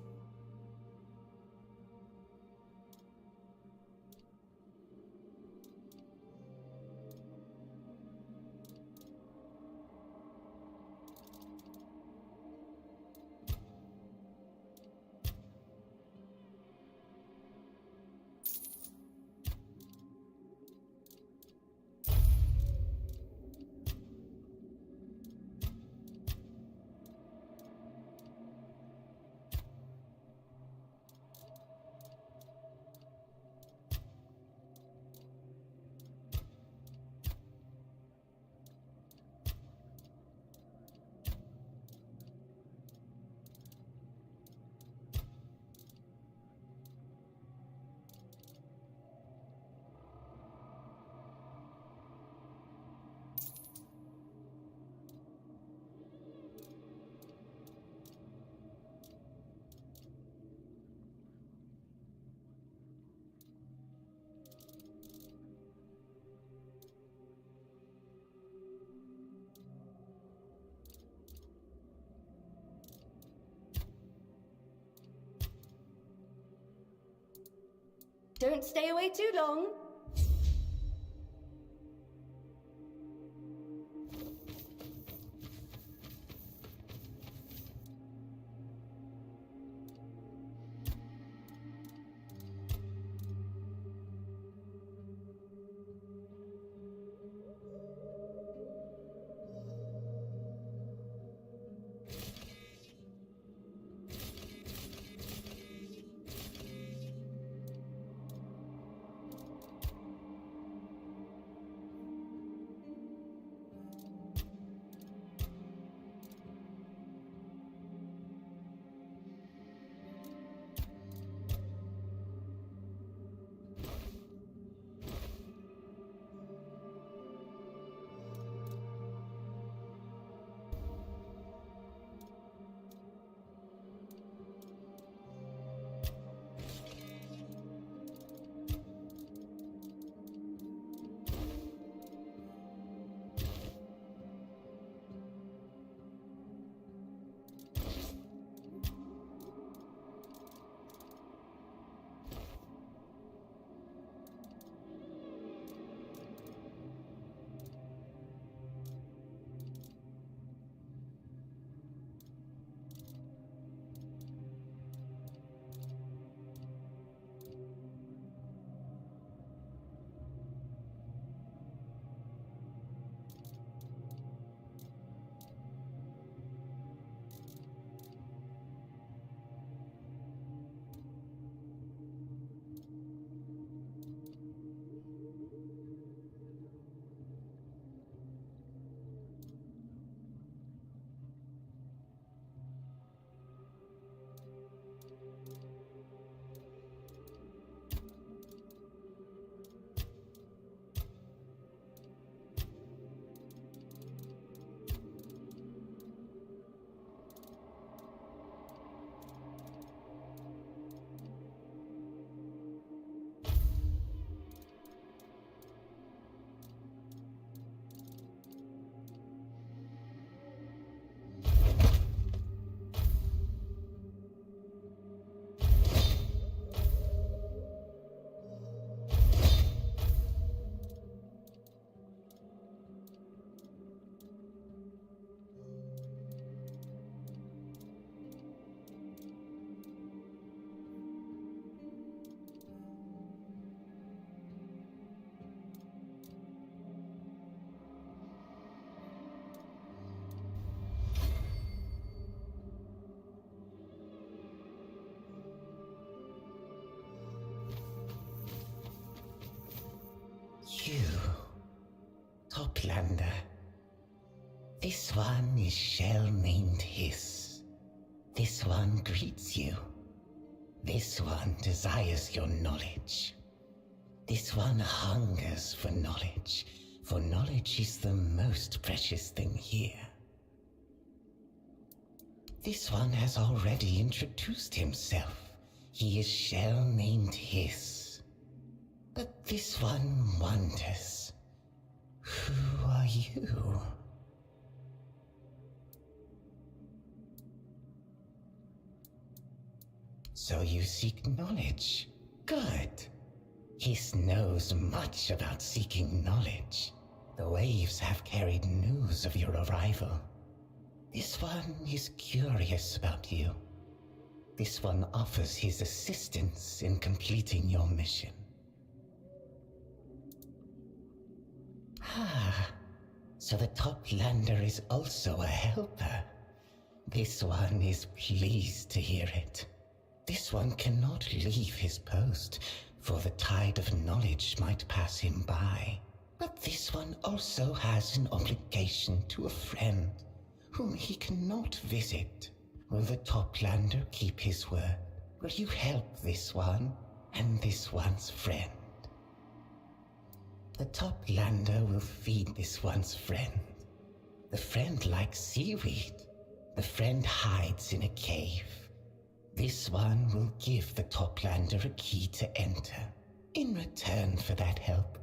Don't stay away too long. Toplander. This one is shell named Hiss. This one greets you. This one desires your knowledge. This one hungers for knowledge is the most precious thing here. This one has already introduced himself. He is shell named Hiss. But this one wonders, who are you? So you seek knowledge. Good. Hiss knows much about seeking knowledge. The waves have carried news of your arrival. This one is curious about you. This one offers his assistance in completing your mission. So the Toplander is also a helper. This one is pleased to hear it. This one cannot leave his post, for the tide of knowledge might pass him by. But this one also has an obligation to a friend, whom he cannot visit. Will the Toplander keep his word? Will you help this one and this one's friend? The Toplander will feed this one's friend. The friend likes seaweed. The friend hides in a cave. This one will give the Toplander a key to enter. In return for that help,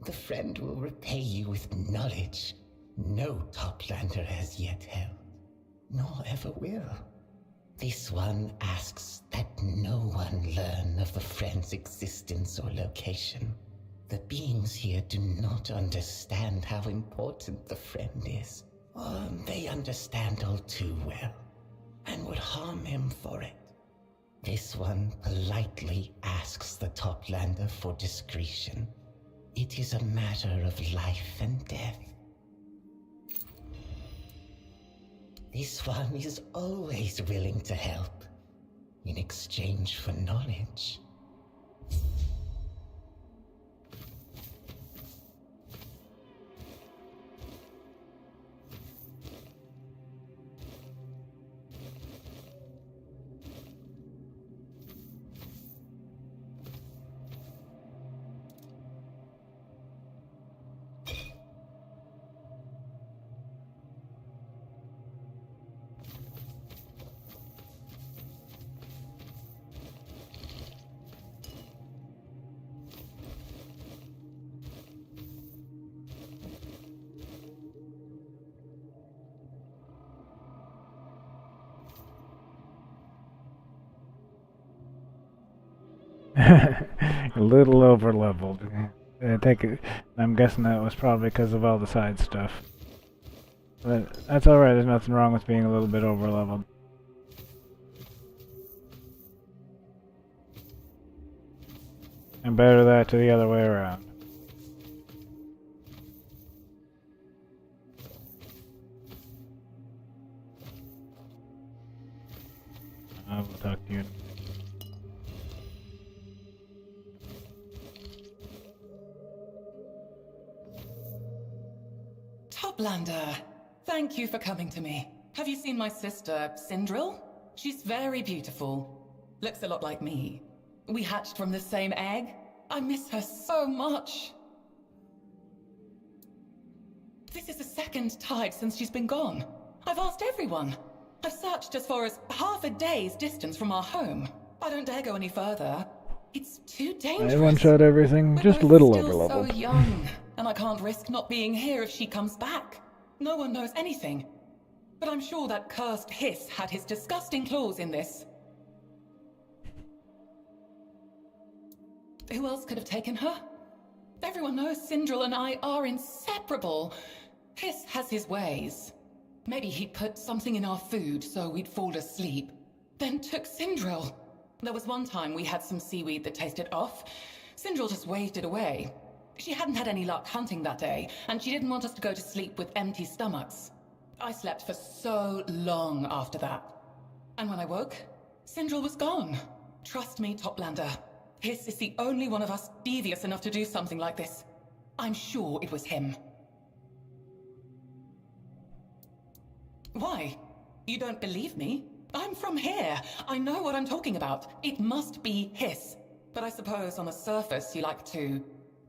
the friend will repay you with knowledge no Toplander has yet held, nor ever will. This one asks that no one learn of the friend's existence or location. The beings here do not understand how important the friend is, or they understand all too well, and would harm him for it. This one politely asks the Toplander for discretion. It is a matter of life and death. This one is always willing to help, in exchange for knowledge. A little over leveled. I'm guessing that was probably because of all the side stuff. But that's alright, there's nothing wrong with being a little bit over leveled. And better that to the other way around. I will talk to you. Toplander, thank you for coming to me. Have you seen my sister, Sindril? She's very beautiful. Looks a lot like me. We hatched from the same egg. I miss her so much. This is the second tide since she's been gone. I've asked everyone. I've searched as far as half a day's distance from our home. I don't dare go any further. It's too dangerous. I one-shot everything, We're just a both little still over leveled. so young, and I can't risk not being here if she comes back. No one knows anything. But I'm sure that cursed Hiss had his disgusting claws in this. Who else could have taken her? Everyone knows Sindril and I are inseparable. Hiss has his ways. Maybe he'd put something in our food so we'd fall asleep, then took Sindril. There was one time we had some seaweed that tasted off. Sindril just waved it away. She hadn't had any luck hunting that day, and she didn't want us to go to sleep with empty stomachs. I slept for so long after that. And when I woke, Sindril was gone. Trust me, Toplander. Hiss is the only one of us devious enough to do something like this. I'm sure it was him. Why? You don't believe me? I'm from here. I know what I'm talking about. It must be Hiss. But I suppose on the surface you like to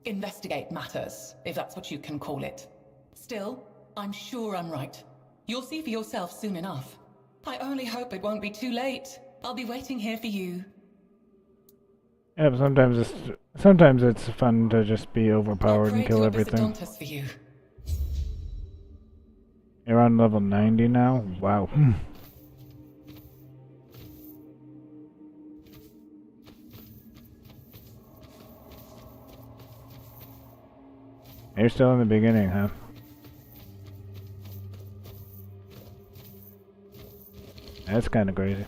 investigate matters, if that's what you can call it. Still, I'm sure I'm right. You'll see for yourself soon enough. I only hope it won't be too late. I'll be waiting here for you. Yeah, but sometimes it's fun to just be overpowered and kill everything. For you. You're on level 90 now? Wow. You're still in the beginning, huh? That's kind of crazy.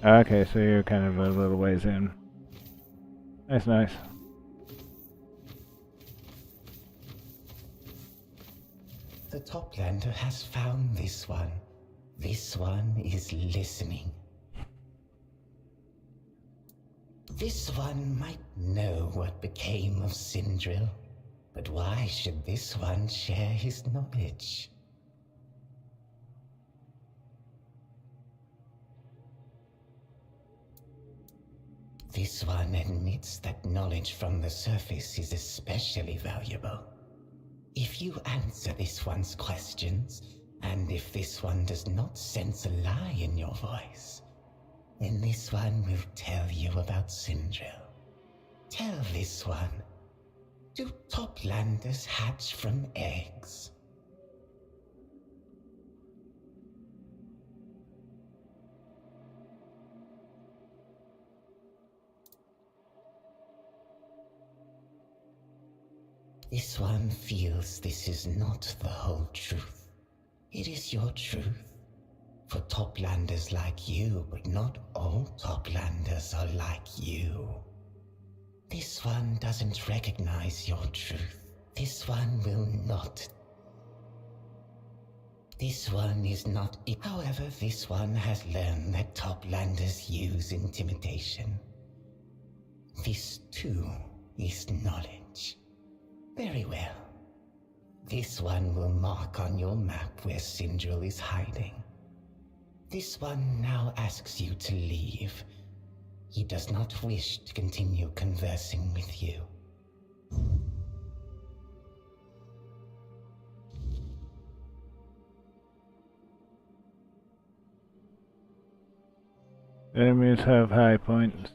Okay, so you're kind of a little ways in. That's nice. The Toplander has found this one. This one is listening. This one might know what became of Sindril, but why should this one share his knowledge? This one admits that knowledge from the surface is especially valuable. If you answer this one's questions, and if this one does not sense a lie in your voice, then this one will tell you about Sindril. Tell this one, do Toplanders hatch from eggs? This one feels this is not the whole truth. It is your truth. For Toplanders like you, but not all Toplanders are like you. This one doesn't recognize your truth. This one will not. This one is not. However, this one has learned that Toplanders use intimidation. This too is knowledge. Very well. This one will mark on your map where Sindril is hiding. This one now asks you to leave. He does not wish to continue conversing with you. Enemies have high points.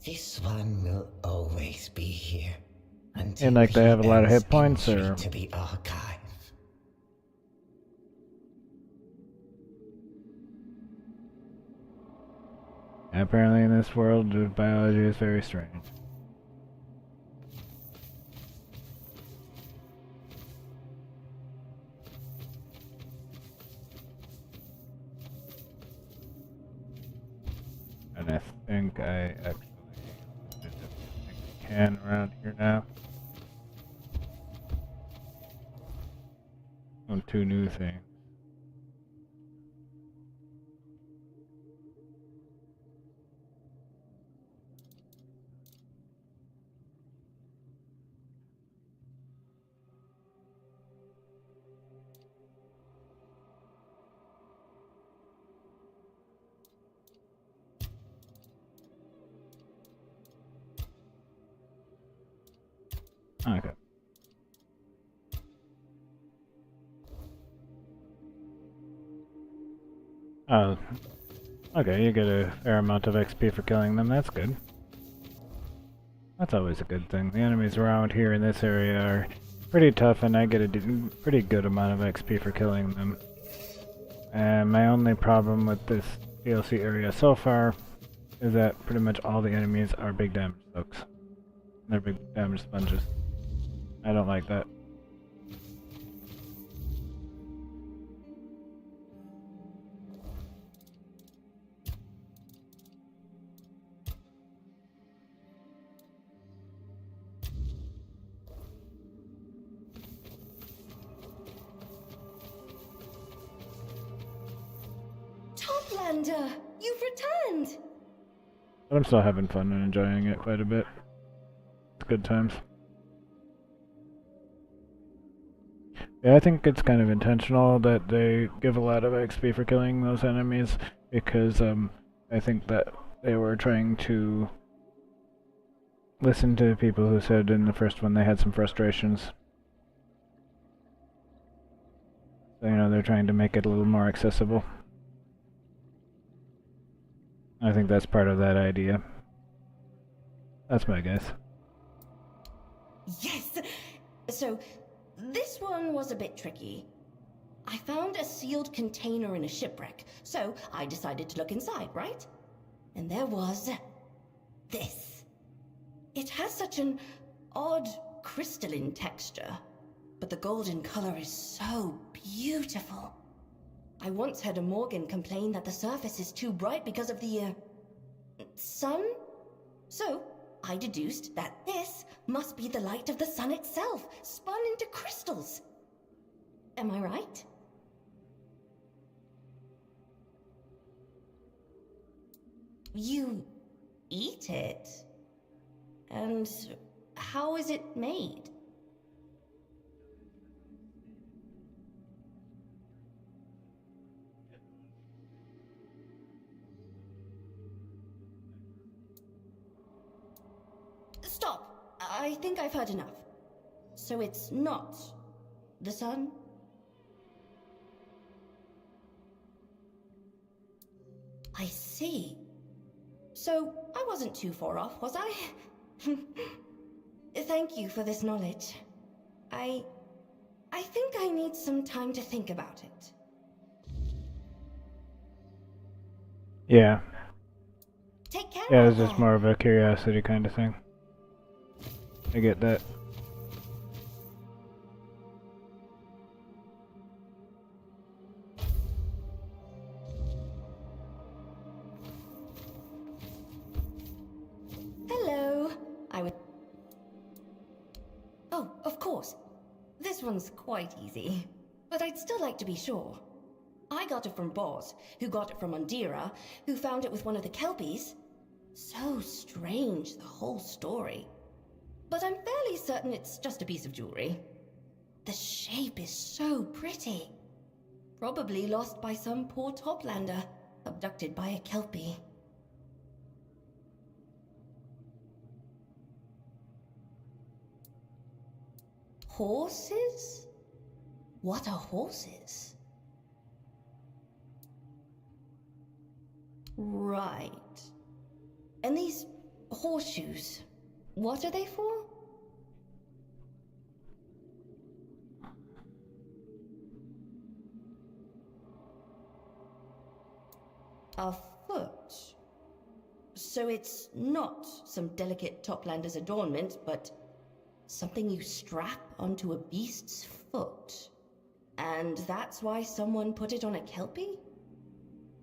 This one will always be here until And like they have a lot of hit he points, enters or into the archive. apparently in this world, biology is very strange. And I think I actually did everything I can around here now. On 2 new things. Okay. Oh, okay, you get a fair amount of XP for killing them, that's good. That's always a good thing. The enemies around here in this area are pretty tough, and I get a pretty good amount of XP for killing them. And my only problem with this DLC area so far is that pretty much all the enemies are big damage soaks. They're big damage sponges. I don't like that. Toplander, you've returned! But I'm still having fun and enjoying it quite a bit. It's good times. Yeah, I think it's kind of intentional that they give a lot of XP for killing those enemies, because I think that they were trying to listen to people who said in the first one they had some frustrations. So, you know, they're trying to make it a little more accessible. I think that's part of that idea. That's my guess. Yes! So, this one was a bit tricky. I found a sealed container in a shipwreck, so I decided to look inside, right? And there was this. It has such an odd crystalline texture, but the golden color is so beautiful. I once heard a Morgan complain that the surface is too bright because of the, sun? So, I deduced that this must be the light of the sun itself, spun into crystals. Am I right? You eat it? And how is it made? Stop! I think I've heard enough. So it's not the sun? I see. So I wasn't too far off, was I? Thank you for this knowledge. I think I need some time to think about it. Yeah. Take care. Yeah, it's just more of a curiosity kind of thing. I get that. Hello. Oh, of course. This one's quite easy. But I'd still like to be sure. I got it from Boz, who got it from Undira, who found it with one of the Kelpies. So strange, the whole story. But I'm fairly certain it's just a piece of jewelry. The shape is so pretty. Probably lost by some poor Toplander, abducted by a Kelpie. Horses? What are horses? Right. And these horseshoes, what are they for? A foot. So it's not some delicate Toplander's adornment, but something you strap onto a beast's foot. And that's why someone put it on a Kelpie?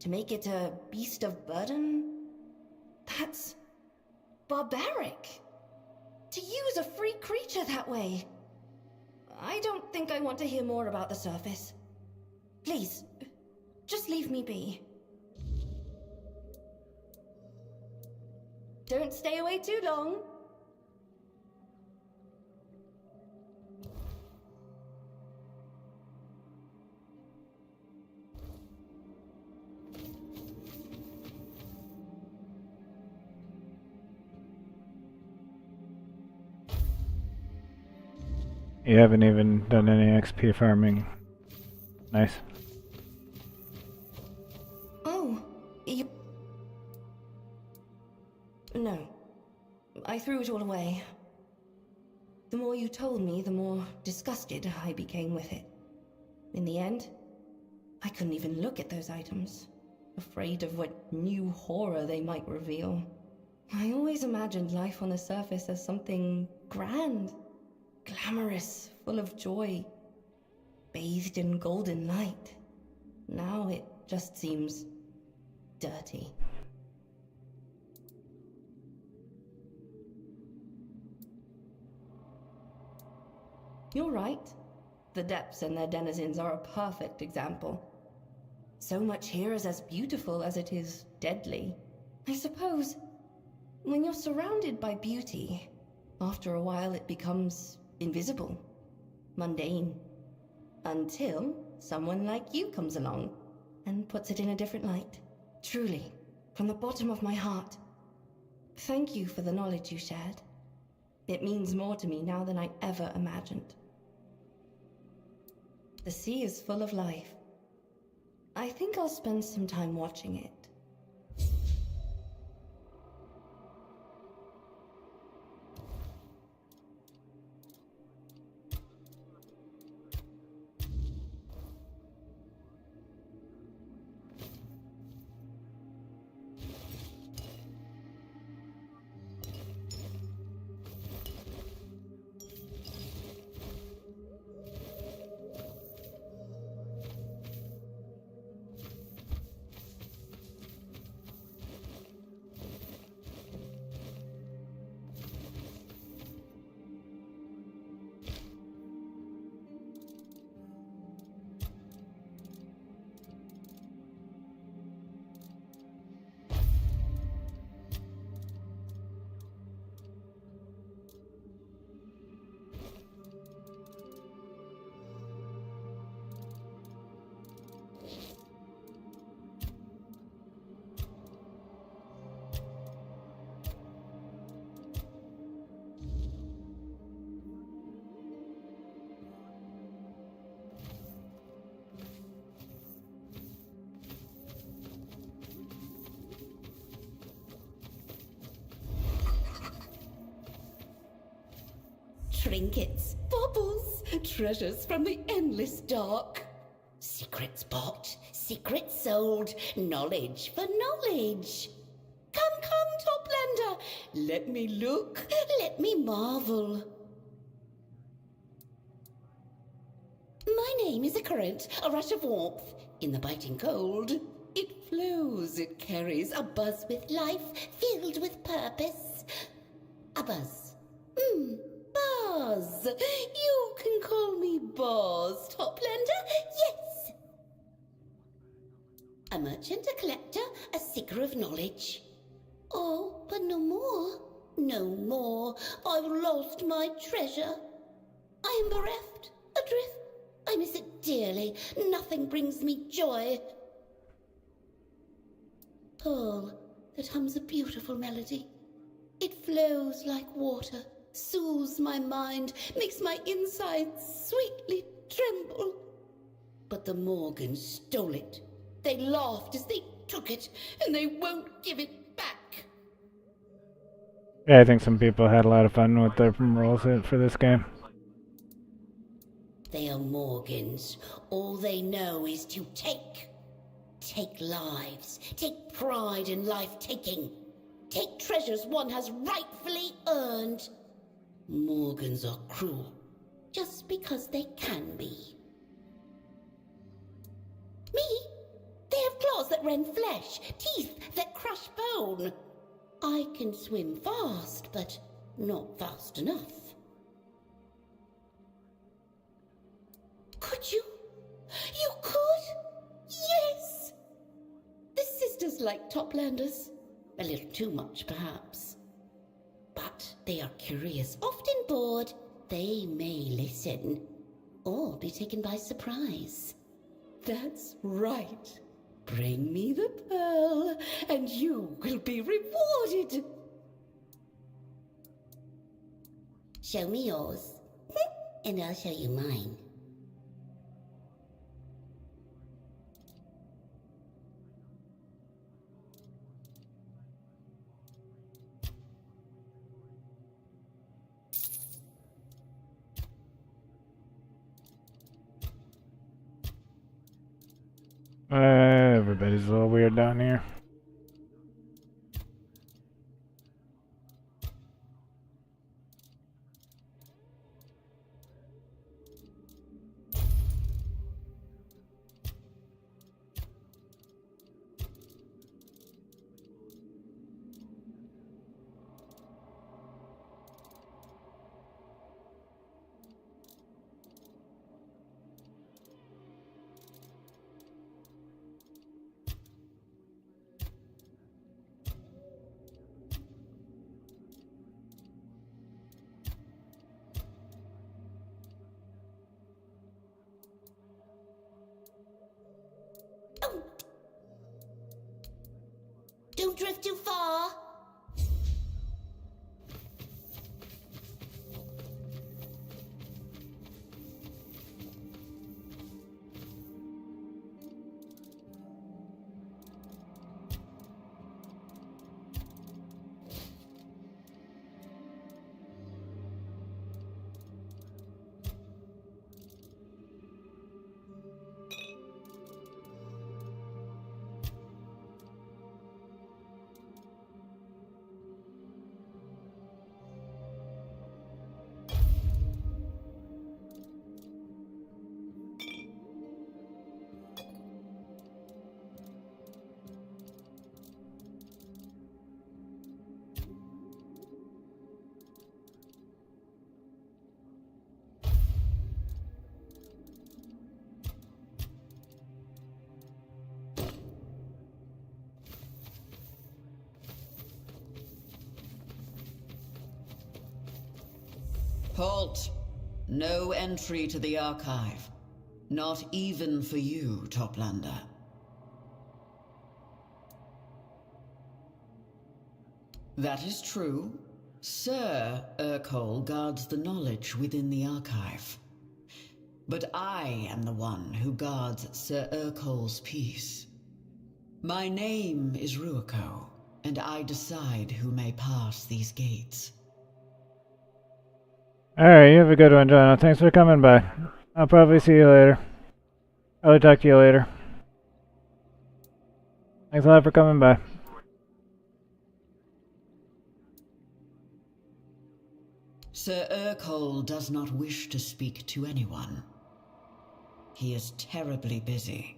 To make it a beast of burden? That's barbaric. To use a free creature that way. I don't think I want to hear more about the surface. Please, just leave me be. Don't stay away too long. You haven't even done any XP farming. Nice. Oh, you... No. I threw it all away. The more you told me, the more disgusted I became with it. In the end, I couldn't even look at those items, afraid of what new horror they might reveal. I always imagined life on the surface as something grand, glamorous, full of joy, bathed in golden light. Now it just seems dirty. You're right. The depths and their denizens are a perfect example. So much here is as beautiful as it is deadly. I suppose, when you're surrounded by beauty, after a while it becomes invisible, mundane, until someone like you comes along and puts it in a different light. Truly, from the bottom of my heart, thank you for the knowledge you shared. It means more to me now than I ever imagined. The sea is full of life. I think I'll spend some time watching it. Trinkets, baubles, treasures from the endless dark. Secrets bought, secrets sold, knowledge for knowledge. Come, Toplander, let me look, Let me marvel. My name is a current, a rush of warmth in the biting cold. It flows, it carries A buzz with life, filled with purpose. A buzz. Buzz. You can call me Buzz, Toplander, Yes. A merchant, a collector, a seeker of knowledge. Oh, but no more. No more. I've lost my treasure. I am bereft, adrift. I miss it dearly. Nothing brings me joy. Pearl that hums a beautiful melody. It flows like water, soothes my mind, makes my insides sweetly tremble. But the Morgans stole it. They laughed as they took it, and they won't give it back. Yeah, I think some people had a lot of fun with their roles for this game. They are Morgans. All they know is to take. Take lives. Take pride in life-taking. Take treasures one has rightfully earned. Morgans are cruel, just because they can be. Me? They have claws that rend flesh, teeth that crush bone. I can swim fast, but not fast enough. Could you? You could? Yes! The sisters like Toplanders. A little too much, perhaps. But they are curious, often bored. They may listen, or be taken by surprise. That's right. Bring me the pearl, and you will be rewarded. Show me yours, and I'll show you mine. Everybody's a little weird down here. Don't drift too far. Halt! No entry to the archive. Not even for you, Toplander. That is true. Sir Urkol guards the knowledge within the archive. But I am the one who guards Sir Urkol's peace. My name is Ruako, and I decide who may pass these gates. Alright, you have a good one, John. Thanks for coming by. I'll probably see you later. I'll talk to you later. Thanks a lot for coming by. Sir Urkol does not wish to speak to anyone. He is terribly busy.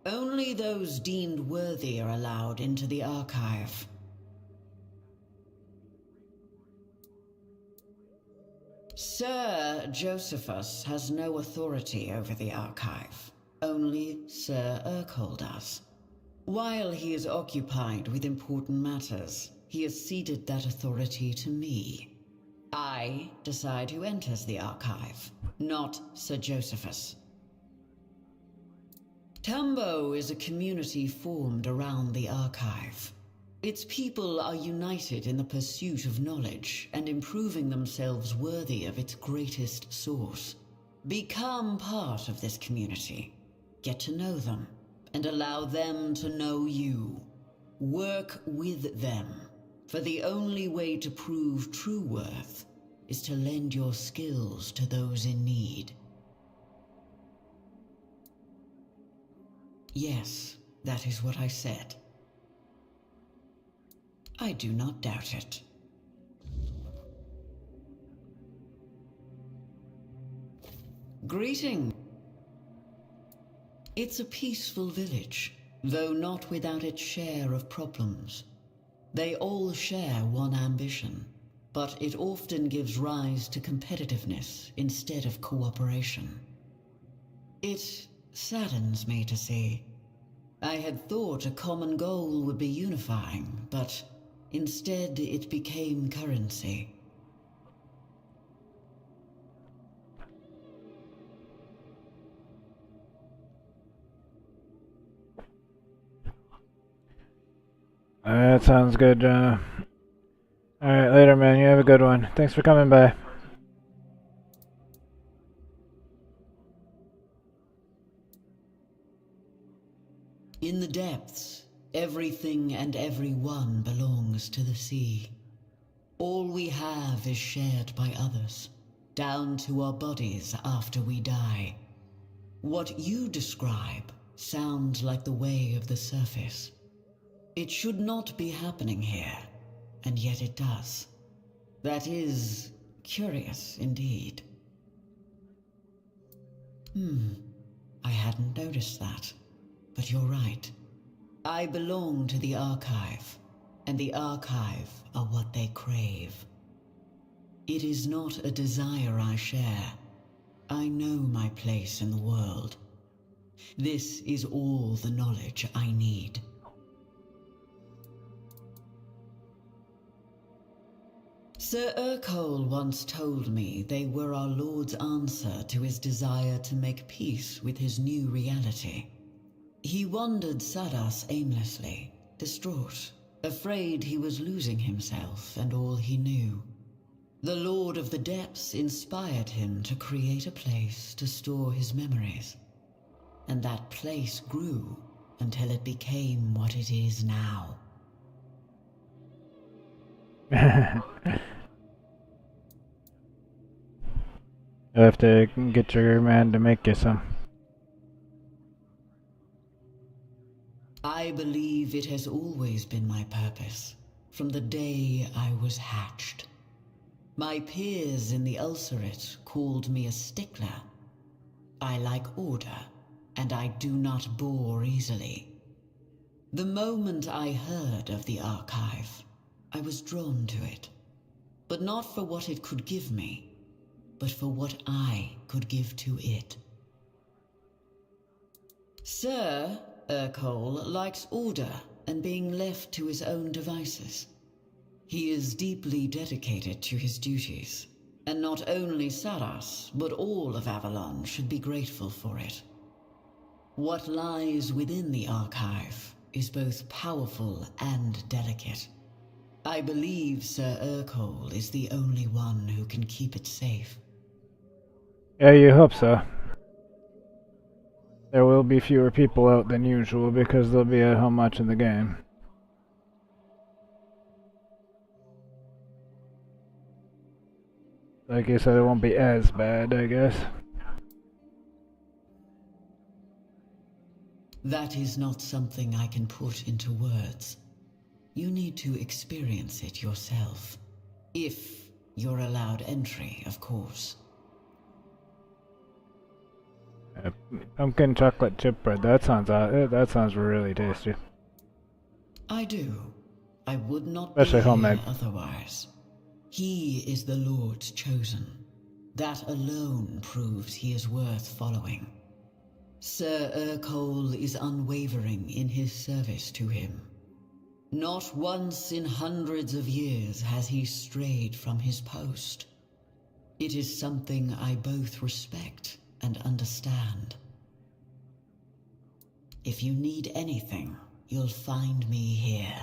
Only those deemed worthy are allowed into the archive. Sir Josephus has no authority over the archive. Only Sir Urkol does. While he is occupied with important matters, he has ceded that authority to me. I decide who enters the archive, not Sir Josephus. Tambo is a community formed around the archive. Its people are united in the pursuit of knowledge and improving themselves worthy of its greatest source. Become part of this community. Get to know them, and allow them to know you. Work with them, for the only way to prove true worth is to lend your skills to those in need. Yes, that is what I said. I do not doubt it. Greeting. It's a peaceful village, though not without its share of problems. They all share one ambition, but it often gives rise to competitiveness instead of cooperation. It saddens me to see. I had thought a common goal would be unifying, but instead it became currency. That sounds good. Alright, later, man. You have a good one. Thanks for coming by. In the depths, everything and everyone belongs to the sea. All we have is shared by others, down to our bodies after we die. What you describe sound like the way of the surface. It should not be happening here, and yet it does. That is curious indeed. I hadn't noticed that, but you're right. I belong to the Archive, and the Archive are what they crave. It is not a desire I share. I know my place in the world. This is all the knowledge I need. Sir Urkol once told me they were our Lord's answer to his desire to make peace with his new reality. He wandered Sadas aimlessly, distraught, afraid he was losing himself and all he knew. The Lord of the Depths inspired him to create a place to store his memories. And that place grew until it became what it is now. You'll have to get your man to make you some. I believe it has always been my purpose, from the day I was hatched. My peers in the Ulcerate called me a stickler. I like order, and I do not bore easily. The moment I heard of the Archive, I was drawn to it. But not for what it could give me, but for what I could give to it. Sir Urkol likes order and being left to his own devices. He is deeply dedicated to his duties, and not only Saras, but all of Avalon should be grateful for it. What lies within the Archive is both powerful and delicate. I believe Sir Urkol is the only one who can keep it safe. Yeah, you hope so. There will be fewer people out than usual because there'll be a home much in the game. Like you said, it won't be as bad, I guess. That is not something I can put into words. You need to experience it yourself. If you're allowed entry, of course. Pumpkin chocolate chip bread. That sounds really tasty. I do. I would not Especially be homemade. here otherwise. He is the Lord's chosen. That alone proves he is worth following. Sir Urkol is unwavering in his service to him. Not once in hundreds of years has he strayed from his post. It is something I both respect and understand. If you need anything, you'll find me here.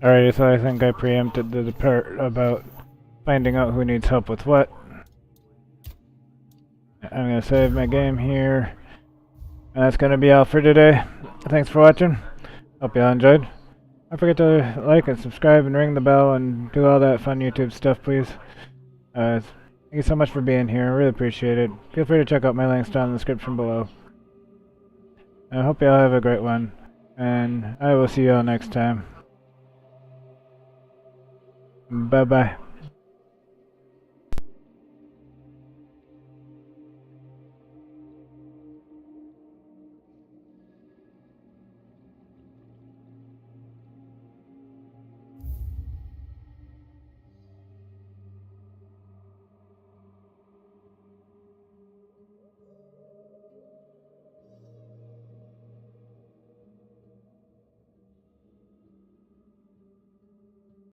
Alrighty, so I think I preempted the part about finding out who needs help with what. I'm gonna save my game here. And that's gonna be all for today. Thanks for watching. Hope y'all enjoyed. Don't forget to like and subscribe and ring the bell and do all that fun YouTube stuff, please. Thank you so much for being here. I really appreciate it. Feel free to check out my links down in the description below. And I hope y'all have a great one. And I will see y'all next time. Bye-bye.